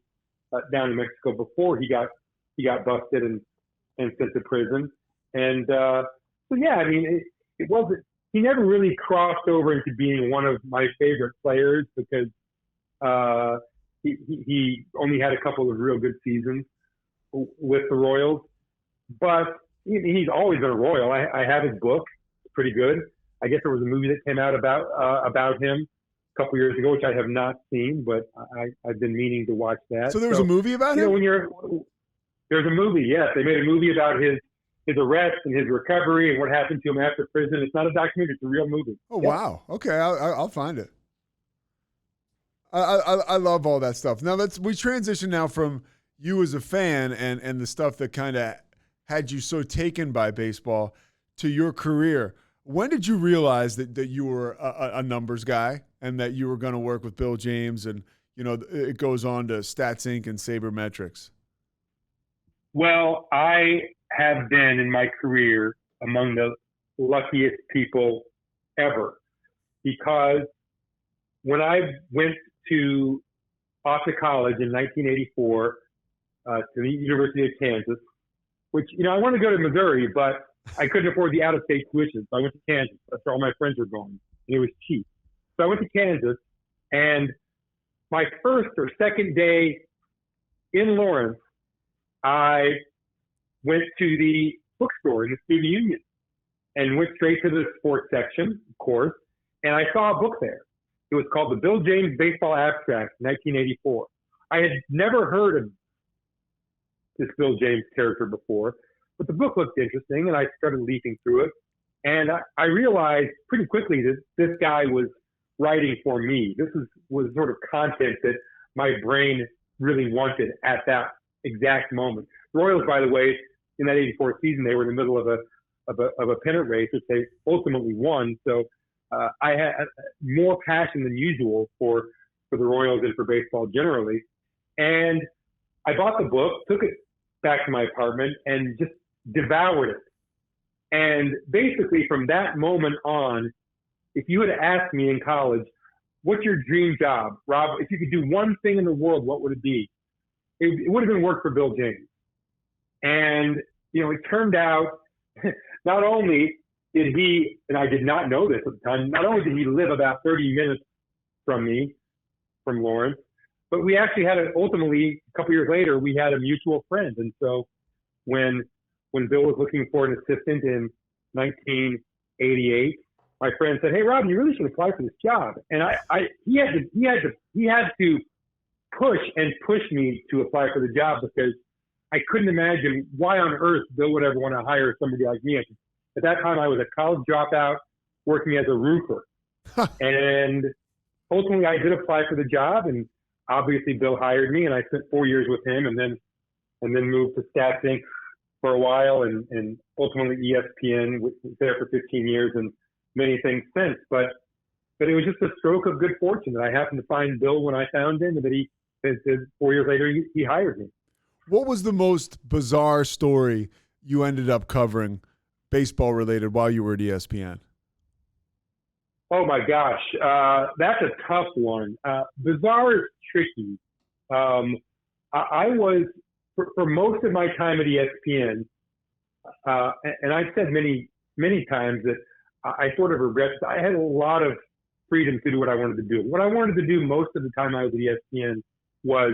down in Mexico before he got busted and sent to prison. And so, yeah, I mean, it wasn't. He never really crossed over into being one of my favorite players because he only had a couple of real good seasons with the Royals. But he's always been a Royal. I have his book. It's pretty good. I guess there was a movie that came out about him a couple years ago, which I have not seen, but I've been meaning to watch that. So there was a movie about him? There's a movie, yes. They made a movie about his arrest and his recovery and what happened to him after prison. It's not a documentary; it's a real movie. Oh, yeah. Wow! Okay, I'll find it. I love all that stuff. Now we transition now from you as a fan and the stuff that kind of had you so taken by baseball to your career. When did you realize that you were a numbers guy and that you were going to work with Bill James and it goes on to Stats Inc. and Sabermetrics? Well, I have been in my career among the luckiest people ever because when I went off to college in 1984 to the University of Kansas, which, I wanted to go to Missouri, but I couldn't afford the out-of-state tuition, so I went to Kansas. That's where all my friends were going, and it was cheap. So I went to Kansas, and my first or second day in Lawrence, I went to the bookstore in the Student Union and went straight to the sports section, of course, and I saw a book there. It was called The Bill James Baseball Abstract, 1984. I had never heard of this Bill James character before, but the book looked interesting, and I started leafing through it. And I realized pretty quickly that this guy was writing for me. This was sort of content that my brain really wanted at that exact moment. The Royals, by the way, in that 84 season, they were in the middle of a pennant race, which they ultimately won. So I had more passion than usual for for the Royals and for baseball generally. And I bought the book, took it back to my apartment, and just devoured it. And basically from that moment on, if you had asked me in college, what's your dream job, Rob? If you could do one thing in the world, what would it be? It would have been work for Bill James. And, it turned out not only did he, and I did not know this at the time, not only did he live about 30 minutes from me, from Lawrence, but we actually had ultimately, a couple years later, we had a mutual friend. And so when Bill was looking for an assistant in 1988, my friend said, "Hey, Rob, you really should apply for this job." And he had to push me to apply for the job, because I couldn't imagine why on earth Bill would ever want to hire somebody like me. At that time, I was a college dropout working as a roofer. And ultimately, I did apply for the job, and obviously Bill hired me, and I spent 4 years with him, and then moved to Stats Inc. for a while, and ultimately ESPN, was there for 15 years, and many things since. But it was just a stroke of good fortune that I happened to find Bill when I found him, and that 4 years later he hired me. What was the most bizarre story you ended up covering, baseball related, while you were at ESPN? Oh my gosh, that's a tough one. Bizarre is tricky. I was for most of my time at ESPN, and I've said many times that I sort of regret. I had a lot of freedom to do what I wanted to do. What I wanted to do most of the time I was at ESPN was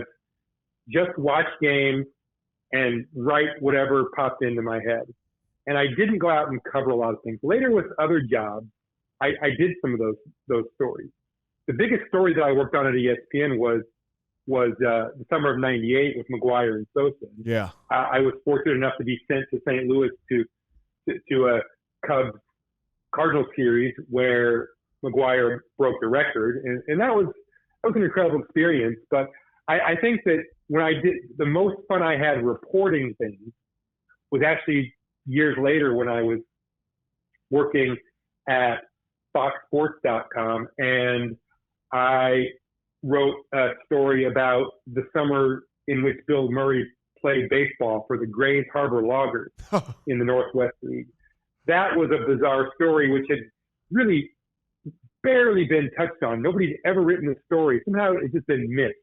just watch games and write whatever popped into my head. And I didn't go out and cover a lot of things. Later with other jobs, I did some of those stories. The biggest story that I worked on at ESPN was the summer of '98 with McGuire and Sousa. Yeah. I was fortunate enough to be sent to St. Louis to a Cubs Cardinal series where McGuire broke the record, and that was an incredible experience. But I think that when I did, the most fun I had reporting things was actually years later when I was working at FoxSports.com, and I wrote a story about the summer in which Bill Murray played baseball for the Grays Harbor Loggers in the Northwest League. That was a bizarre story which had really barely been touched on. Nobody's ever written a story. Somehow it's just been missed.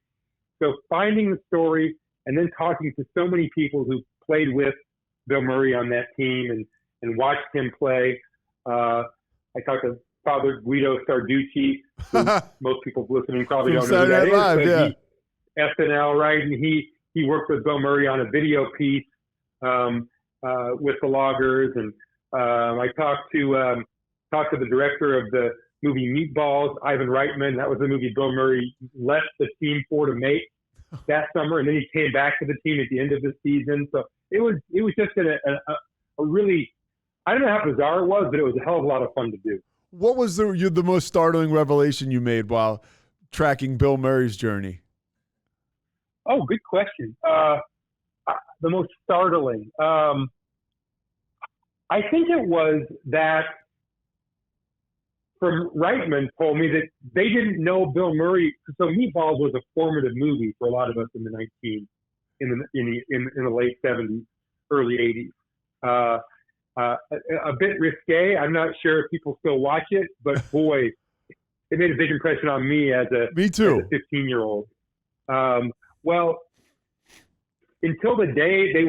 So finding the story and then talking to so many people who played with Bill Murray on that team and watched him play. I talked to Father Guido Sarducci, who most people listening probably don't know who that is. Live, yeah. SNL, right? And he worked with Bill Murray on a video piece with the Loggers. And I talked to the director of the movie Meatballs, Ivan Reitman. That was the movie Bill Murray left the team for to make that summer, and then he came back to the team at the end of the season. So it was just a really, I don't know how bizarre it was, but it was a hell of a lot of fun to do. What was the most startling revelation you made while tracking Bill Murray's journey? Oh, good question. The most startling. I think it was that from Reitman told me that they didn't know Bill Murray. So Meatballs was a formative movie for a lot of us in the late 70s, early 80s. A bit risque. I'm not sure if people still watch it, but boy, it made a big impression on me as a 15-year-old. Well, until the day they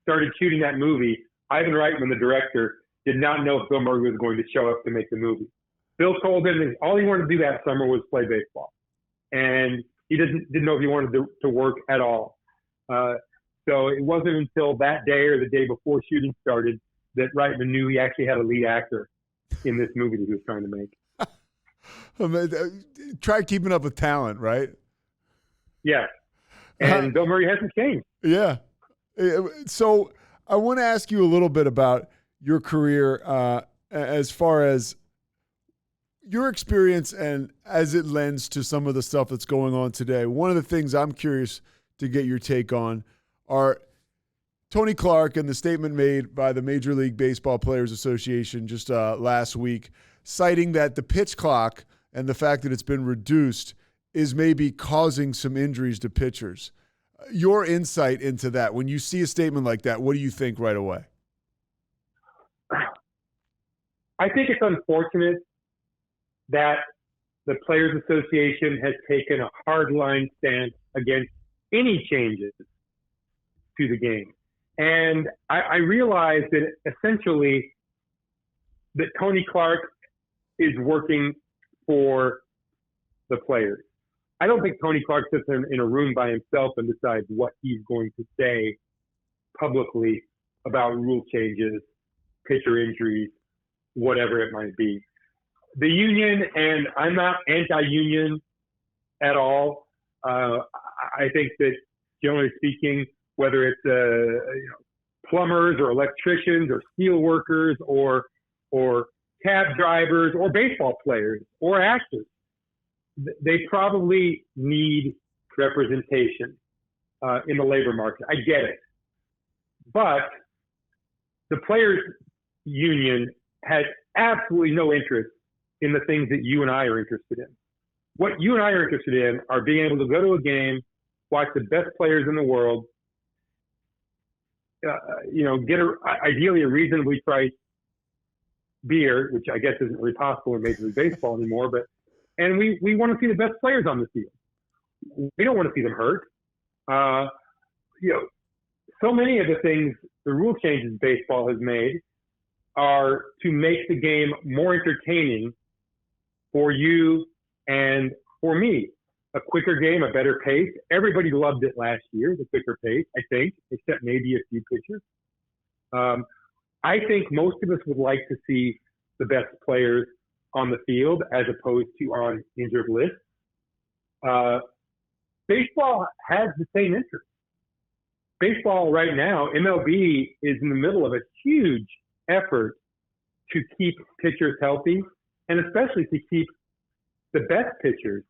started shooting that movie, Ivan Reitman, the director, did not know if Bill Murray was going to show up to make the movie. Bill told him that all he wanted to do that summer was play baseball, and he didn't know if he wanted to work at all. So it wasn't until that day or the day before shooting started that Reitman knew he actually had a lead actor in this movie that he was trying to make. Try keeping up with talent, right? Yeah. And Bill Murray hasn't changed. Yeah. So I want to ask you a little bit about your career as far as your experience and as it lends to some of the stuff that's going on today. One of the things I'm curious to get your take on are Tony Clark and the statement made by the Major League Baseball Players Association just last week, citing that the pitch clock and the fact that it's been reduced is maybe causing some injuries to pitchers. Your insight into that, when you see a statement like that, what do you think right away? I think it's unfortunate that the Players Association has taken a hardline stance against any changes to the game. And I realize that essentially that Tony Clark is working for the players. I don't think Tony Clark sits in a room by himself and decides what he's going to say publicly about rule changes, pitcher injuries, whatever it might be. The union, and I'm not anti-union at all. I think that generally speaking, whether it's plumbers or electricians or steel workers or cab drivers or baseball players or actors, they probably need representation in the labor market. I get it. But the players union has absolutely no interest in the things that you and I are interested in. What you and I are interested in are being able to go to a game, watch the best players in the world, get ideally a reasonably priced beer, which I guess isn't really possible in Major League Baseball anymore, and we want to see the best players on the field. We don't want to see them hurt. So many of the things, the rule changes baseball has made are to make the game more entertaining for you and for me. A quicker game, a better pace. Everybody loved it last year, the quicker pace, I think, except maybe a few pitchers. I think most of us would like to see the best players on the field as opposed to on injured lists. Baseball has the same interest. Baseball right now, MLB is in the middle of a huge effort to keep pitchers healthy, and especially to keep the best pitchers,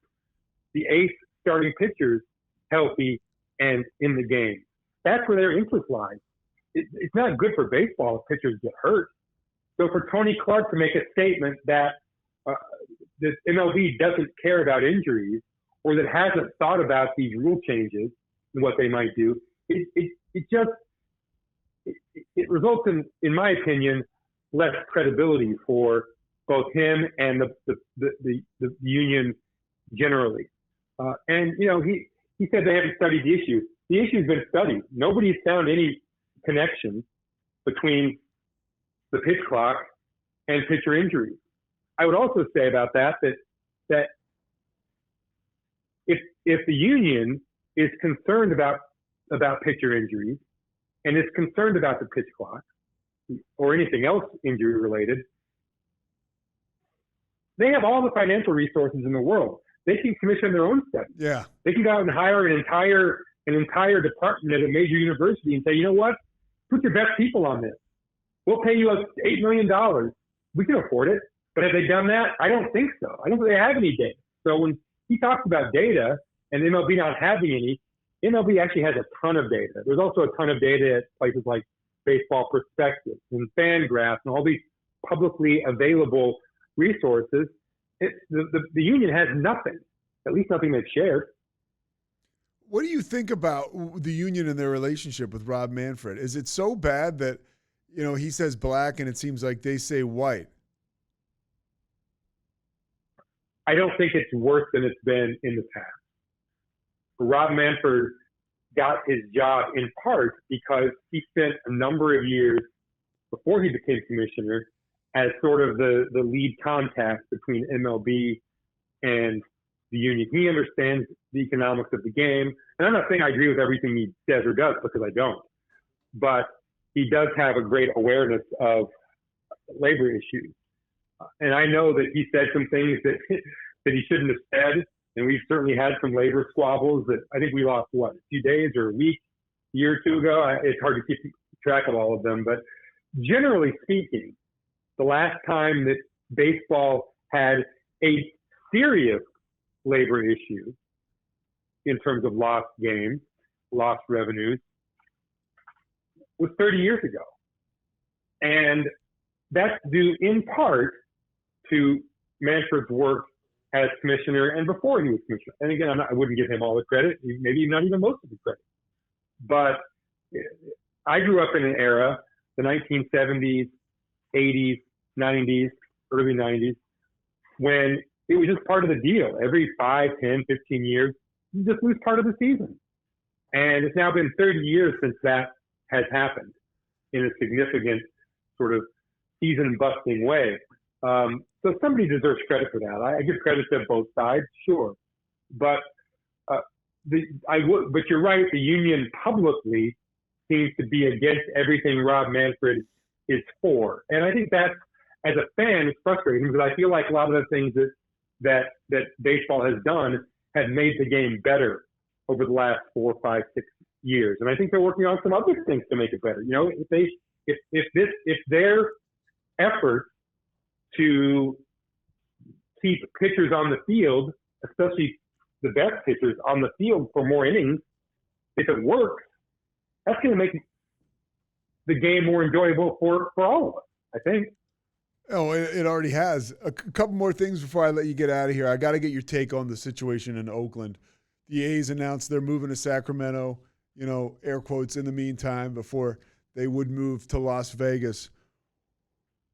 the ace starting pitchers, healthy and in the game. That's where their interest lies. It's not good for baseball if pitchers get hurt. So for Tony Clark to make a statement that the MLB doesn't care about injuries or that hasn't thought about these rule changes and what they might do, it results in my opinion, less credibility for both him and the union generally. He said they haven't studied the issue. The issue's been studied. Nobody's found any connection between the pitch clock and pitcher injuries. I would also say about that if the union is concerned about pitcher injuries and is concerned about the pitch clock or anything else injury related, they have all the financial resources in the world. They can commission their own study. Yeah. They can go out and hire an entire department at a major university and say, you know what? Put your best people on this. We'll pay you $8 million. We can afford it. But have they done that? I don't think so. I don't think they have any data. So when he talks about data and MLB not having any, MLB actually has a ton of data. There's also a ton of data at places like Baseball Prospectus and Fangraphs and all these publicly available resources. The union has nothing, at least nothing they've shared. What do you think about the union and their relationship with Rob Manfred? Is it so bad that, he says black and it seems like they say white? I don't think it's worse than it's been in the past. Rob Manfred got his job in part because he spent a number of years before he became commissioner as sort of the lead contact between MLB and the union. He understands the economics of the game. And I'm not saying I agree with everything he says or does because I don't. But he does have a great awareness of labor issues. And I know that he said some things that he shouldn't have said. And we've certainly had some labor squabbles that I think we lost, a few days or a week, a year or two ago. It's hard to keep track of all of them. But generally speaking, the last time that baseball had a serious labor issue in terms of lost games, lost revenues, was 30 years ago. And that's due in part to Manfred's work as commissioner and before he was commissioner. And again, I wouldn't give him all the credit, maybe not even most of the credit. But I grew up in an era, the 1970s, 80s, 90s, early 90s, when it was just part of the deal. Every 5, 10, 15 years, you just lose part of the season. And it's now been 30 years since that has happened in a significant sort of season-busting way. So somebody deserves credit for that. I give credit to both sides, sure. But but you're right, the union publicly seems to be against everything Rob Manfred is for. And I think that, as a fan, it's frustrating because I feel like a lot of the things that baseball has done have made the game better over the last 4, 5, 6 years. And I think they're working on some other things to make it better. You know, if their effort to keep pitchers on the field, especially the best pitchers on the field for more innings, if it works, that's going to make the game more enjoyable for all of us, I think. Oh, it already has. A couple more things before I let you get out of here. I got to get your take on the situation in Oakland. The A's announced they're moving to Sacramento, you know, air quotes, in the meantime, before they would move to Las Vegas.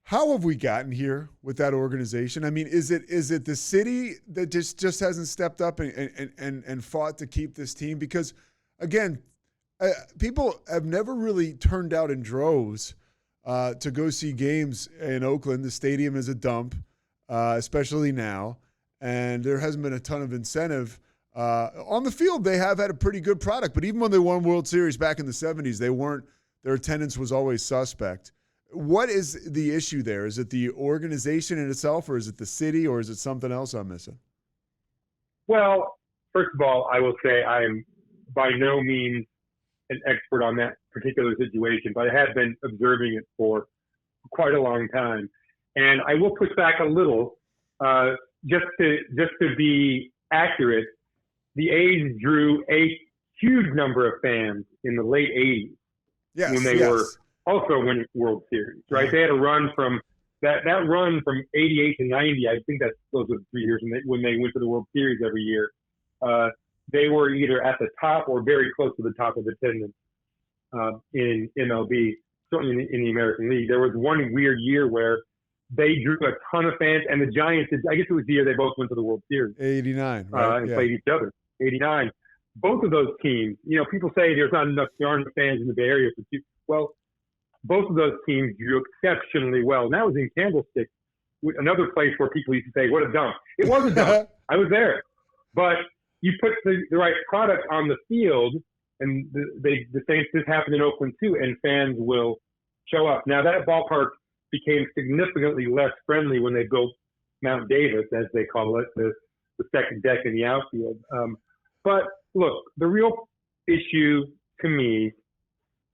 How have we gotten here with that organization? I mean, is it the city that just hasn't stepped up and fought to keep this team? Because, again, people have never really turned out in droves to go see games in Oakland. The stadium is a dump, especially now, and there hasn't been a ton of incentive. On the field, they have had a pretty good product, but even when they won World Series back in the 70s, their attendance was always suspect. What is the issue there? Is it the organization in itself, or is it the city, or is it something else I'm missing? Well, first of all, I will say I am by no means an expert on that particular situation, but I have been observing it for quite a long time. And I will push back a little, just to be accurate. The A's drew a huge number of fans in the late 80s when they were also winning World Series, right? They had a run from that run from 88 to 90. I think those were the 3 years when they went to the World Series every year. They were either at the top or very close to the top of attendance in MLB, certainly in the American League. There was one weird year where they drew a ton of fans, and the Giants, I guess it was the year they both went to the World Series. 89, right? And played each other. 89. Both of those teams, you know, people say there aren't enough fans in the Bay Area for two. Well, both of those teams drew exceptionally well. And that was in Candlestick, another place where people used to say, what a dump. It was a dump. I was there. But you put the right product on the field, and the same this happened in Oakland too, and fans will show up. Now, that ballpark became significantly less friendly when they built Mount Davis, as they call it, the second deck in the outfield. But look, the real issue to me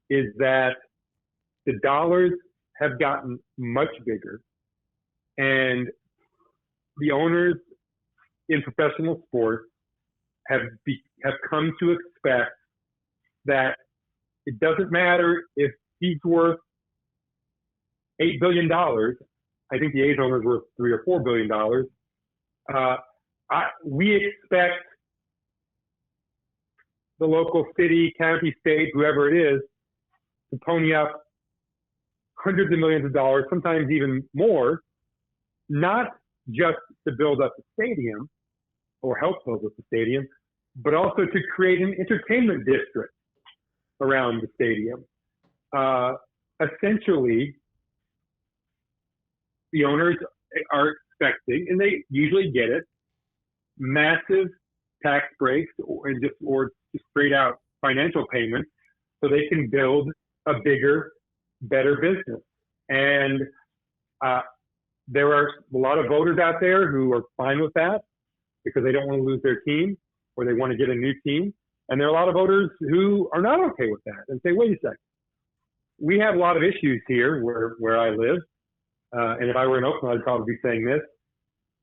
is that the dollars have gotten much bigger, and the owners in professional sports have come to expect that it doesn't matter if he's worth $8 billion. I think the A's owners worth $3 or $4 billion. We expect the local city, county, state, whoever it is, to pony up hundreds of millions of dollars, sometimes even more, not just to build up the stadium or help build up the stadium, but also to create an entertainment district around the stadium. Essentially, the owners are expecting, and they usually get it, massive tax breaks or just straight out financial payments so they can build a bigger, better business. And there are a lot of voters out there who are fine with that because they don't want to lose their team or they want to get a new team. And there are a lot of voters who are not okay with that and say, wait a second, we have a lot of issues here where I live. And if I were in Oakland, I'd probably be saying this.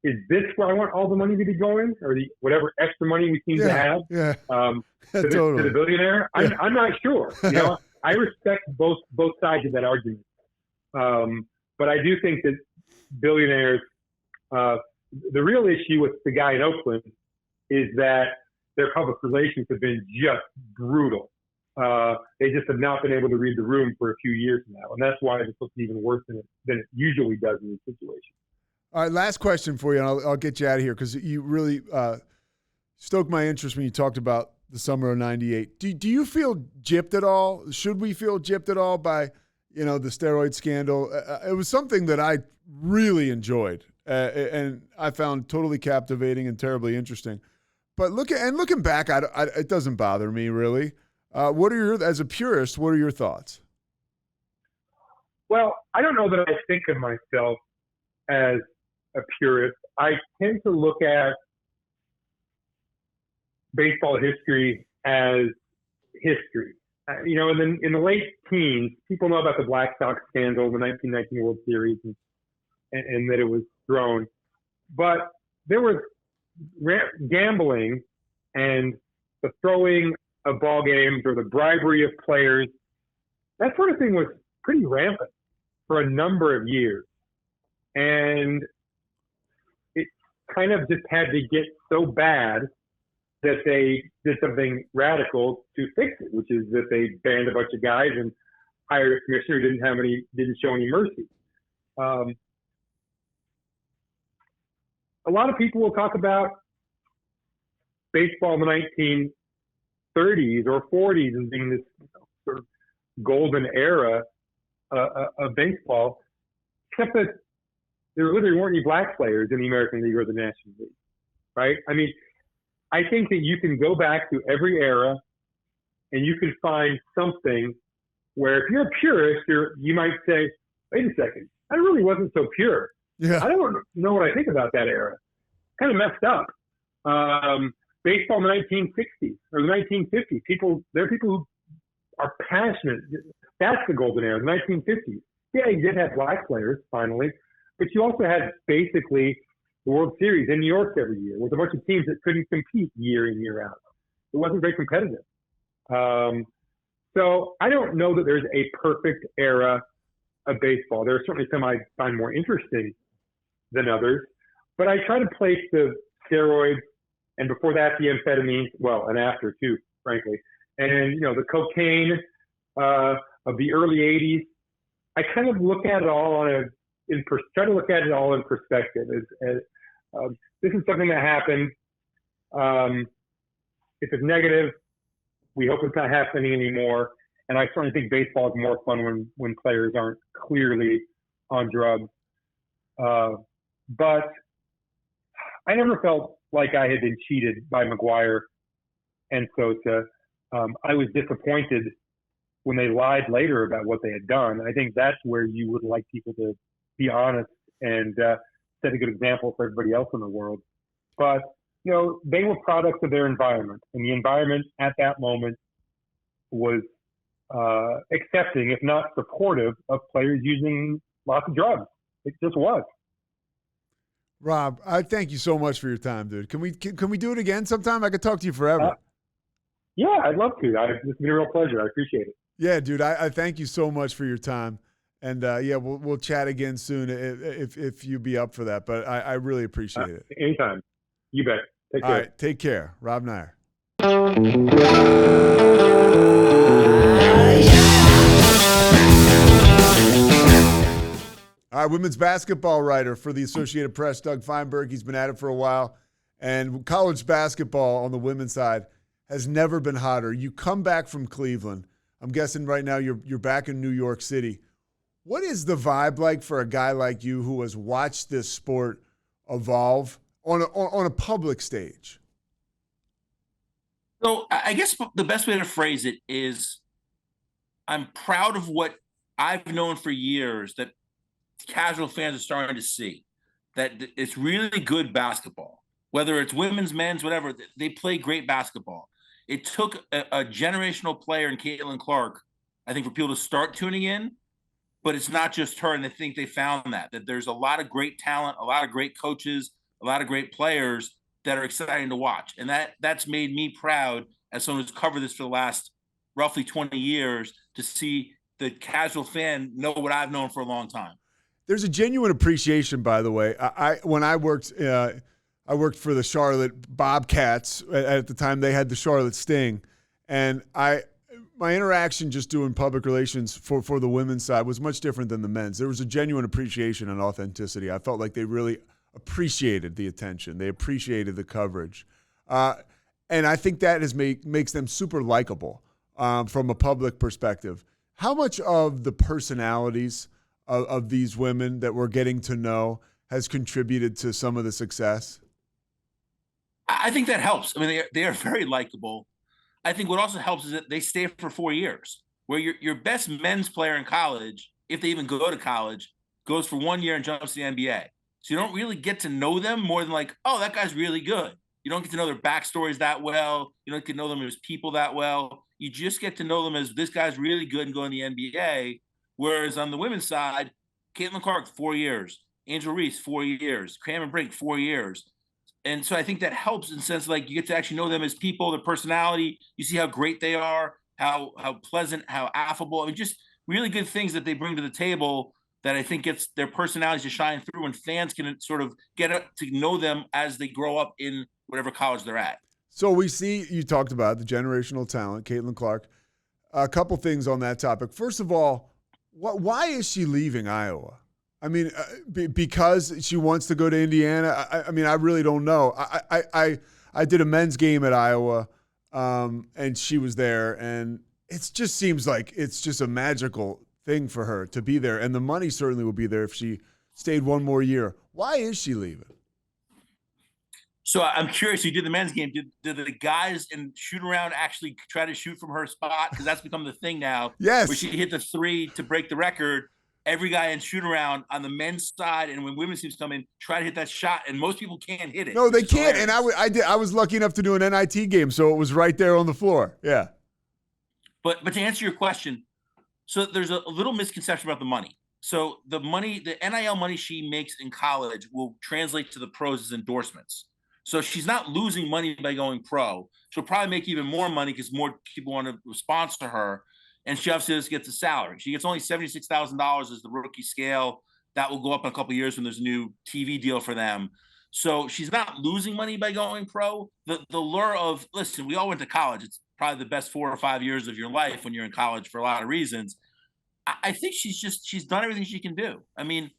Is this where I want all the money to be going, or whatever extra money we seem to have to the billionaire? I'm not sure. You know, I respect both sides of that argument, but I do think that billionaires, the real issue with the guy in Oakland is that their public relations have been just brutal. They just have not been able to read the room for a few years now, and that's why this looks even worse than it usually does in these situations. All right, last question for you, and I'll get you out of here because you really stoked my interest when you talked about the summer of '98. Do you feel gypped at all? Should we feel gypped at all by the steroid scandal? It was something that I really enjoyed and I found totally captivating and terribly interesting. But looking back, it doesn't bother me really. As a purist, what are your thoughts? Well, I don't know that I think of myself as a purist. I tend to look at baseball history as history. In the late teens, people know about the Black Sox scandal, the 1919 World Series, and that it was thrown. But there was gambling and the throwing of ball games or the bribery of players. That sort of thing was pretty rampant for a number of years. And it kind of just had to get so bad that they did something radical to fix it, which is that they banned a bunch of guys and hired a commissioner who didn't show any mercy. A lot of people will talk about baseball in the 1930s or 40s as being this sort of golden era of baseball, except that there literally weren't any black players in the American League or the National League, right? I mean, I think that you can go back to every era and you can find something where if you're a purist, you might say, wait a second, that really wasn't so pure. Yeah. I don't know what I think about that era. Kind of messed up. Baseball in the 1960s or the 1950s, there are people who are passionate. That's the golden era, the 1950s. Yeah, you did have black players, finally, but you also had basically the World Series in New York every year with a bunch of teams that couldn't compete year in, year out. It wasn't very competitive. So I don't know that there's a perfect era of baseball. There are certainly some I find more interesting than others, but I try to place the steroids and before that the amphetamines, well, and after too, frankly, and the cocaine of the early '80s. I kind of look at it all try to look at it all in perspective. As this is something that happened. If it's negative, we hope it's not happening anymore. And I certainly think baseball is more fun when players aren't clearly on drugs. But I never felt like I had been cheated by McGuire and Sousa. I was disappointed when they lied later about what they had done. I think that's where you would like people to be honest and set a good example for everybody else in the world. But, they were products of their environment, and the environment at that moment was accepting, if not supportive, of players using lots of drugs. It just was. Rob, I thank you so much for your time, dude. Can we do it again sometime? I could talk to you forever. Yeah, I'd love to. It's been a real pleasure. I appreciate it. Yeah, dude, I thank you so much for your time. And, we'll chat again soon if you be up for that. But I really appreciate it. Anytime. You bet. Take care. All right, take care. Rob Neyer. All right, women's basketball writer for the Associated Press, Doug Feinberg. He's been at it for a while. And college basketball on the women's side has never been hotter. You come back from Cleveland. I'm guessing right now you're back in New York City. What is the vibe like for a guy like you who has watched this sport evolve on a public stage? So I guess the best way to phrase it is I'm proud of what I've known for years that casual fans are starting to see, that it's really good basketball, whether it's women's, men's, whatever. They play great basketball. It took a generational player in Caitlin Clark, I think, for people to start tuning in, but it's not just her. And I think they found that there's a lot of great talent, a lot of great coaches, a lot of great players that are exciting to watch. And that's made me proud as someone who's covered this for the last roughly 20 years to see the casual fan know what I've known for a long time. There's a genuine appreciation, by the way. When I worked for the Charlotte Bobcats at the time. They had the Charlotte Sting, and my interaction just doing public relations for the women's side was much different than the men's. There was a genuine appreciation and authenticity. I felt like they really appreciated the attention. They appreciated the coverage. And I think that makes them super likable from a public perspective. How much of the personalities of these women that we're getting to know has contributed to some of the success? I think that helps. I mean, they are very likable. I think what also helps is that they stay for 4 years, where your best men's player in college, if they even go to college, goes for 1 year and jumps to the NBA. So you don't really get to know them more than like, oh, that guy's really good. You don't get to know their backstories that well. You don't get to know them as people that well. You just get to know them as this guy's really good and go in the NBA. Whereas on the women's side, Caitlin Clark, 4 years. Angel Reese, 4 years. Crammon Brink, 4 years. And so I think that helps in the sense like you get to actually know them as people, their personality. You see how great they are, how pleasant, how affable. I mean, just really good things that they bring to the table that I think gets their personalities to shine through, and fans can sort of get to know them as they grow up in whatever college they're at. So we see you talked about the generational talent, Caitlin Clark. A couple things on that topic. First of all, why is she leaving Iowa? I mean, because she wants to go to Indiana. I mean, I really don't know. I did a men's game at Iowa, and she was there, and it just seems like it's just a magical thing for her to be there, and the money certainly would be there if she stayed one more year. Why is she leaving? So I'm curious. You did the men's game. Did the guys in shoot around actually try to shoot from her spot? Because that's become the thing now. Yes. Where she hit the three to break the record. Every guy in shoot around on the men's side, and when women's teams come in, try to hit that shot, and most people can't hit it. No, they can't. And I was lucky enough to do an NIT game, so it was right there on the floor. Yeah. But to answer your question, so there's a little misconception about the money. So the NIL money she makes in college will translate to the pros as endorsements. So she's not losing money by going pro. She'll probably make even more money because more people want to sponsor her. And she obviously just gets a salary. She gets only $76,000 as the rookie scale. That will go up in a couple of years when there's a new TV deal for them. So she's not losing money by going pro. The lure of, listen, we all went to college. It's probably the best 4 or 5 years of your life when you're in college for a lot of reasons. I think she's done everything she can do. I mean,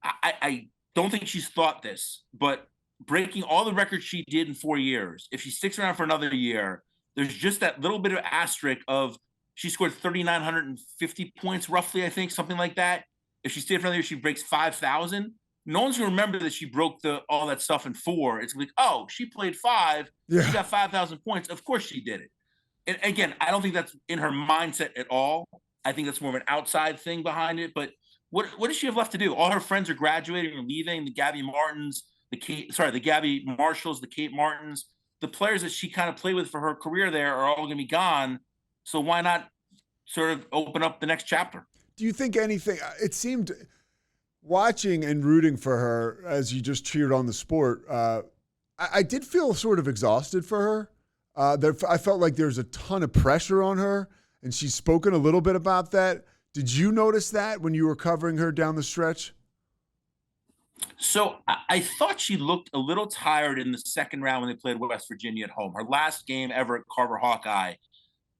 I don't think she's thought this, but breaking all the records she did in 4 years, if she sticks around for another year, there's just that little bit of asterisk of, she scored 3,950 points, roughly, I think, something like that. If she stayed for another year, she breaks 5,000. No one's going to remember that she broke all that stuff in 4. It's like, oh, she played 5. Yeah. She got 5,000 points. Of course she did it. And again, I don't think that's in her mindset at all. I think that's more of an outside thing behind it. But what does she have left to do? All her friends are graduating or leaving. The Gabby Marshalls, the Kate Martins. The players that she kind of played with for her career there are all going to be gone. So why not sort of open up the next chapter? Do you think anything – it seemed watching and rooting for her as you just cheered on the sport, I did feel sort of exhausted for her. I felt like there's a ton of pressure on her, and she's spoken a little bit about that. Did you notice that when you were covering her down the stretch? So I thought she looked a little tired in the second round when they played West Virginia at home. Her last game ever at Carver Hawkeye.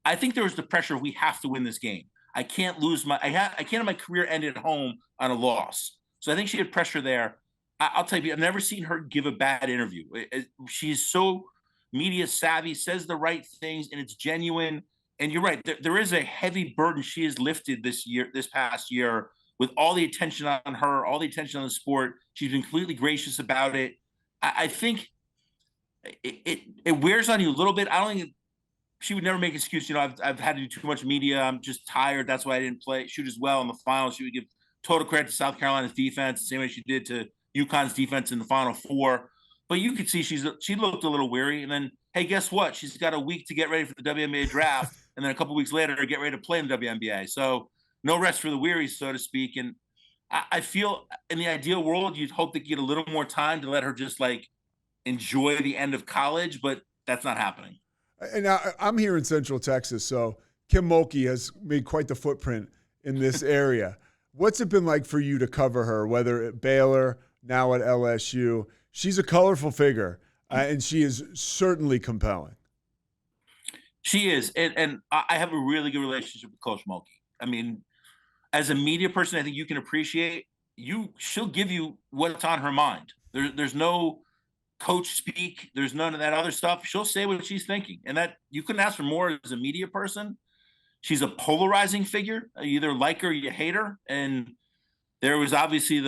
I think there was the pressure of we have to win this game. I can't lose I can't have my career end at home on a loss. So I think she had pressure there. I'll tell you, I've never seen her give a bad interview. She's so media savvy, says the right things, and it's genuine. And you're right, there is a heavy burden she has lifted this past year, with all the attention on her, all the attention on the sport. She's been completely gracious about it. I think it wears on you a little bit. I don't think she would never make an excuse. You know, I've had to do too much media. I'm just tired. That's why I didn't shoot as well in the finals. She would give total credit to South Carolina's defense, the same way she did to UConn's defense in the Final Four. But you could see she looked a little weary. And then, hey, guess what? She's got a week to get ready for the WNBA draft, and then a couple weeks later get ready to play in the WNBA. So no rest for the weary, so to speak. And I feel in the ideal world, you'd hope to get a little more time to let her just like enjoy the end of college, but that's not happening. And I'm here in Central Texas, so Kim Mulkey has made quite the footprint in this area. What's it been like for you to cover her, whether at Baylor, now at LSU? She's a colorful figure, and she is certainly compelling. She is, and I have a really good relationship with Coach Mulkey. I mean, as a media person, I think you can appreciate she'll give you what's on her mind. There's no coach speak. There's none of that other stuff. She'll say what she's thinking, and that you couldn't ask for more as a media person. She's a polarizing figure. You either like her or you hate her. And there was obviously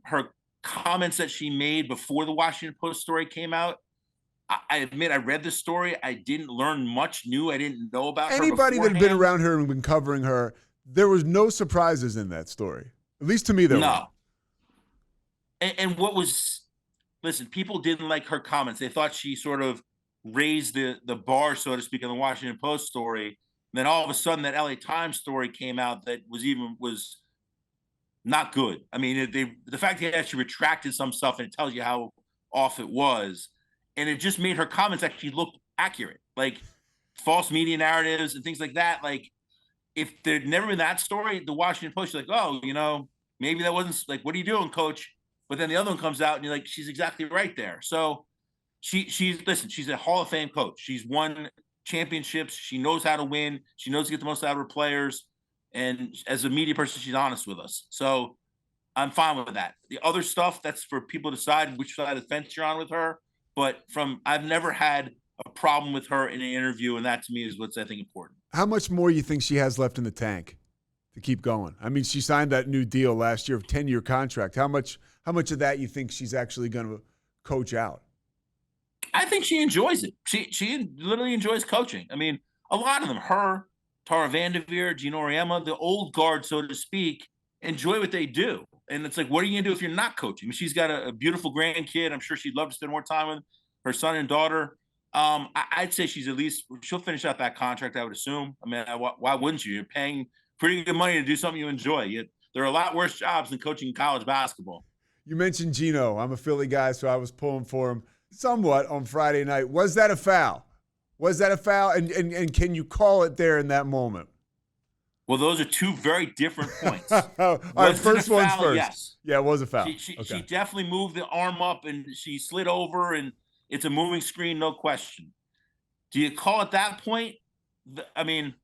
her comments that she made before the Washington Post story came out. I admit I read the story. I didn't learn much new. I didn't know about anybody her that had been around her and been covering her. There was no surprises in that story. At least to me, there no. were. And what was, listen, people didn't like her comments. They thought she sort of raised the bar, so to speak, on the Washington Post story. And then all of a sudden, that LA Times story came out that was not good. I mean, the fact that she retracted some stuff, and it tells you how off it was. And it just made her comments actually look accurate, like false media narratives and things like that. Like, if there'd never been that story, the Washington Post, you're like, oh, maybe that wasn't, like, what are you doing, coach? But then the other one comes out and you're like, she's exactly right there. So she's a Hall of Fame coach. She's won championships. She knows how to win. She knows to get the most out of her players. And as a media person, she's honest with us. So I'm fine with that. The other stuff, that's for people to decide which side of the fence you're on with her. But I've never had a problem with her in an interview, and that to me is what's, I think, important. How much more you think she has left in the tank to keep going? I mean, she signed that new deal last year, 10-year contract. How much of that you think she's actually going to coach out? I think she enjoys it. She literally enjoys coaching. I mean, a lot of them, her, Tara Vanderveer, Gino Auriemma, the old guard, so to speak, enjoy what they do. And it's like, what are you going to do if you're not coaching? I mean, she's got a beautiful grandkid. I'm sure she'd love to spend more time with her son and daughter. I'd say she'll finish out that contract, I would assume. I mean, why wouldn't you? You're paying pretty good money to do something you enjoy. There are a lot worse jobs than coaching college basketball. You mentioned Gino. I'm a Philly guy, so I was pulling for him somewhat on Friday night. Was that a foul? And can you call it there in that moment? Well, those are two very different points. All right, first one's first. Yes. Yeah, it was a foul. She definitely moved the arm up and she slid over, and it's a moving screen, no question. Do you call at that point? I mean,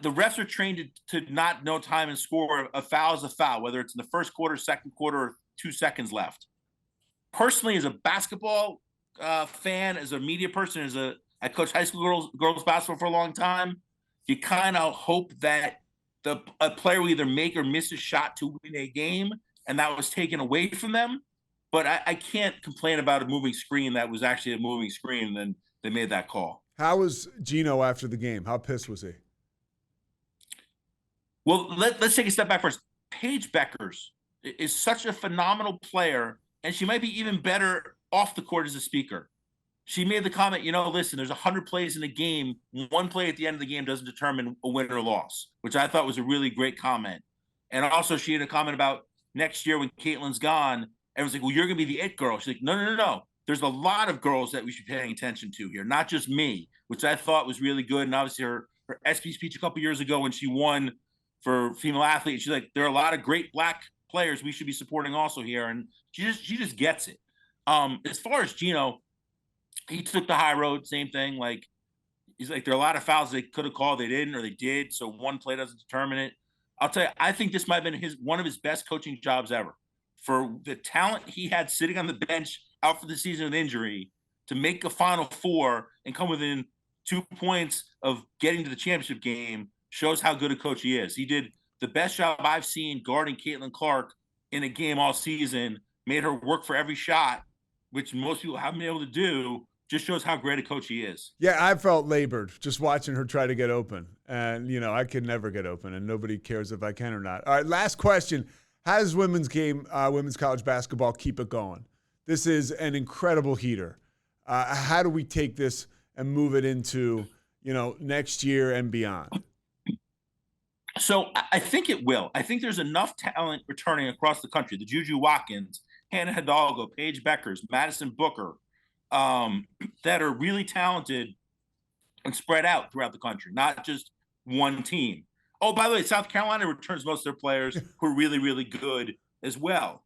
the refs are trained to not know time and score. A foul is a foul, whether it's in the first quarter, second quarter, or 2 seconds left. Personally, as a basketball fan, as a media person, I coached high school girls basketball for a long time. You kind of hope that a player will either make or miss a shot to win a game, and that was taken away from them. But I can't complain about a moving screen that was actually a moving screen, and then they made that call. How was Gino after the game? How pissed was he? Well, let's take a step back first. Paige Beckers is such a phenomenal player, and she might be even better off the court as a speaker. She made the comment, listen, there's 100 plays in a game. One play at the end of the game doesn't determine a win or loss, which I thought was a really great comment. And also she had a comment about next year when Caitlin's gone, everyone's like, well, you're going to be the it girl. She's like, no. There's a lot of girls that we should be paying attention to here, not just me, which I thought was really good. And obviously her SP speech a couple years ago when she won for female athlete, she's like, there are a lot of great Black players we should be supporting also here. And she just gets it. As far as Gino, he took the high road, same thing. Like, he's like, there are a lot of fouls they could have called, they didn't, or they did. So one play doesn't determine it. I'll tell you, I think this might have been one of his best coaching jobs ever. For the talent he had sitting on the bench out for the season with injury, to make a Final Four and come within 2 points of getting to the championship game shows how good a coach he is. He did the best job I've seen guarding Caitlin Clark in a game all season, made her work for every shot, which most people haven't been able to do. Just shows how great a coach he is. Yeah, I felt labored just watching her try to get open. And, I could never get open, and nobody cares if I can or not. All right, last question. How does women's college basketball keep it going? This is an incredible heater. How do we take this and move it into, next year and beyond? So I think it will. I think there's enough talent returning across the country. The Juju Watkins, Hannah Hidalgo, Paige Beckers, Madison Booker, that are really talented and spread out throughout the country, not just one team. Oh, by the way, South Carolina returns most of their players who are really, really good as well.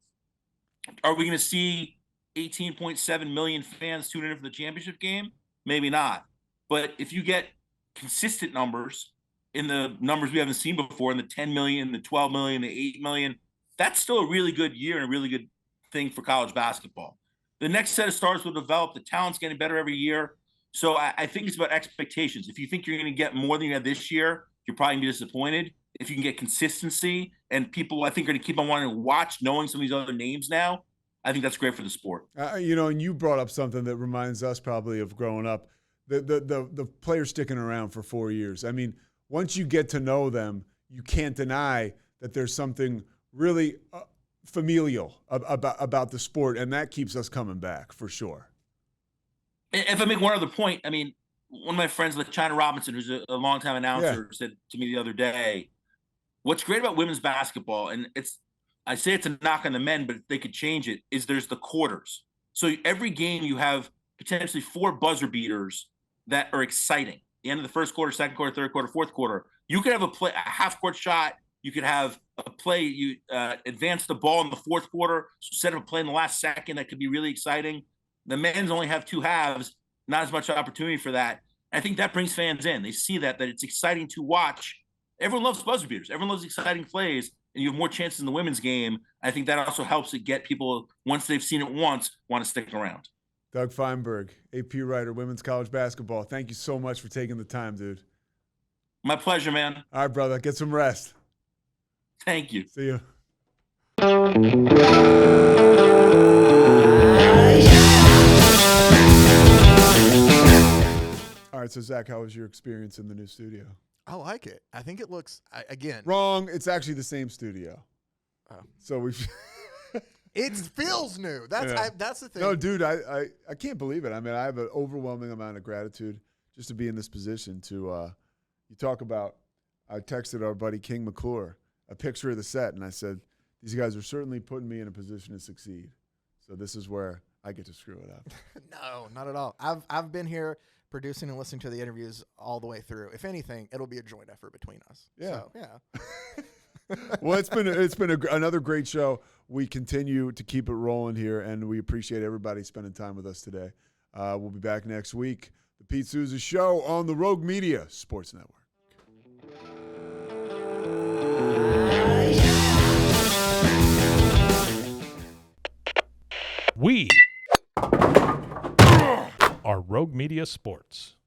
Are we going to see 18.7 million fans tune in for the championship game? Maybe not. But if you get consistent numbers in the numbers we haven't seen before, in the 10 million, the 12 million, the 8 million, that's still a really good year and a really good thing for college basketball. The next set of stars will develop. The talent's getting better every year. So I think it's about expectations. If you think you're going to get more than you had this year, you're probably going to be disappointed. If you can get consistency, and people, I think, are going to keep on wanting to watch, knowing some of these other names now, I think that's great for the sport. And you brought up something that reminds us probably of growing up, the players sticking around for 4 years. I mean, once you get to know them, you can't deny that there's something really familial about the sport, and that keeps us coming back for sure. If I make one other point, I mean, one of my friends, like China Robinson, who's a longtime announcer, said to me the other day, what's great about women's basketball, and I say it's a knock on the men, but they could change it, is there's the quarters. So every game you have potentially 4 buzzer beaters that are exciting. The end of the first quarter, second quarter, third quarter, fourth quarter. You could have a half-court shot. You could have a play. You advance the ball in the fourth quarter, so set up a play in the last second that could be really exciting. The men's only have 2 halves, not as much opportunity for that. I think that brings fans in. They see that it's exciting to watch. Everyone loves buzzer beaters. Everyone loves exciting plays, and you have more chances in the women's game. I think that also helps it get people, once they've seen it once, want to stick around. Doug Feinberg, AP writer, women's college basketball. Thank you so much for taking the time, dude. My pleasure, man. All right, brother. Get some rest. Thank you. See you. All right, so Zach, how was your experience in the new studio? I like it. I think it looks, again. Wrong. It's actually the same studio. Oh. So we've. It feels new. That's the thing. No, dude, I can't believe it. I mean, I have an overwhelming amount of gratitude just to be in this position to you talk about. I texted our buddy King McClure a picture of the set, and I said, these guys are certainly putting me in a position to succeed. So this is where I get to screw it up. No, not at all. I've been here producing and listening to the interviews all the way through. If anything, it'll be a joint effort between us. Yeah. So, yeah. Well, it's been another great show. We continue to keep it rolling here, and we appreciate everybody spending time with us today. We'll be back next week. The Pete Sousa Show on the Rogue Media Sports Network. We are Rogue Media Sports.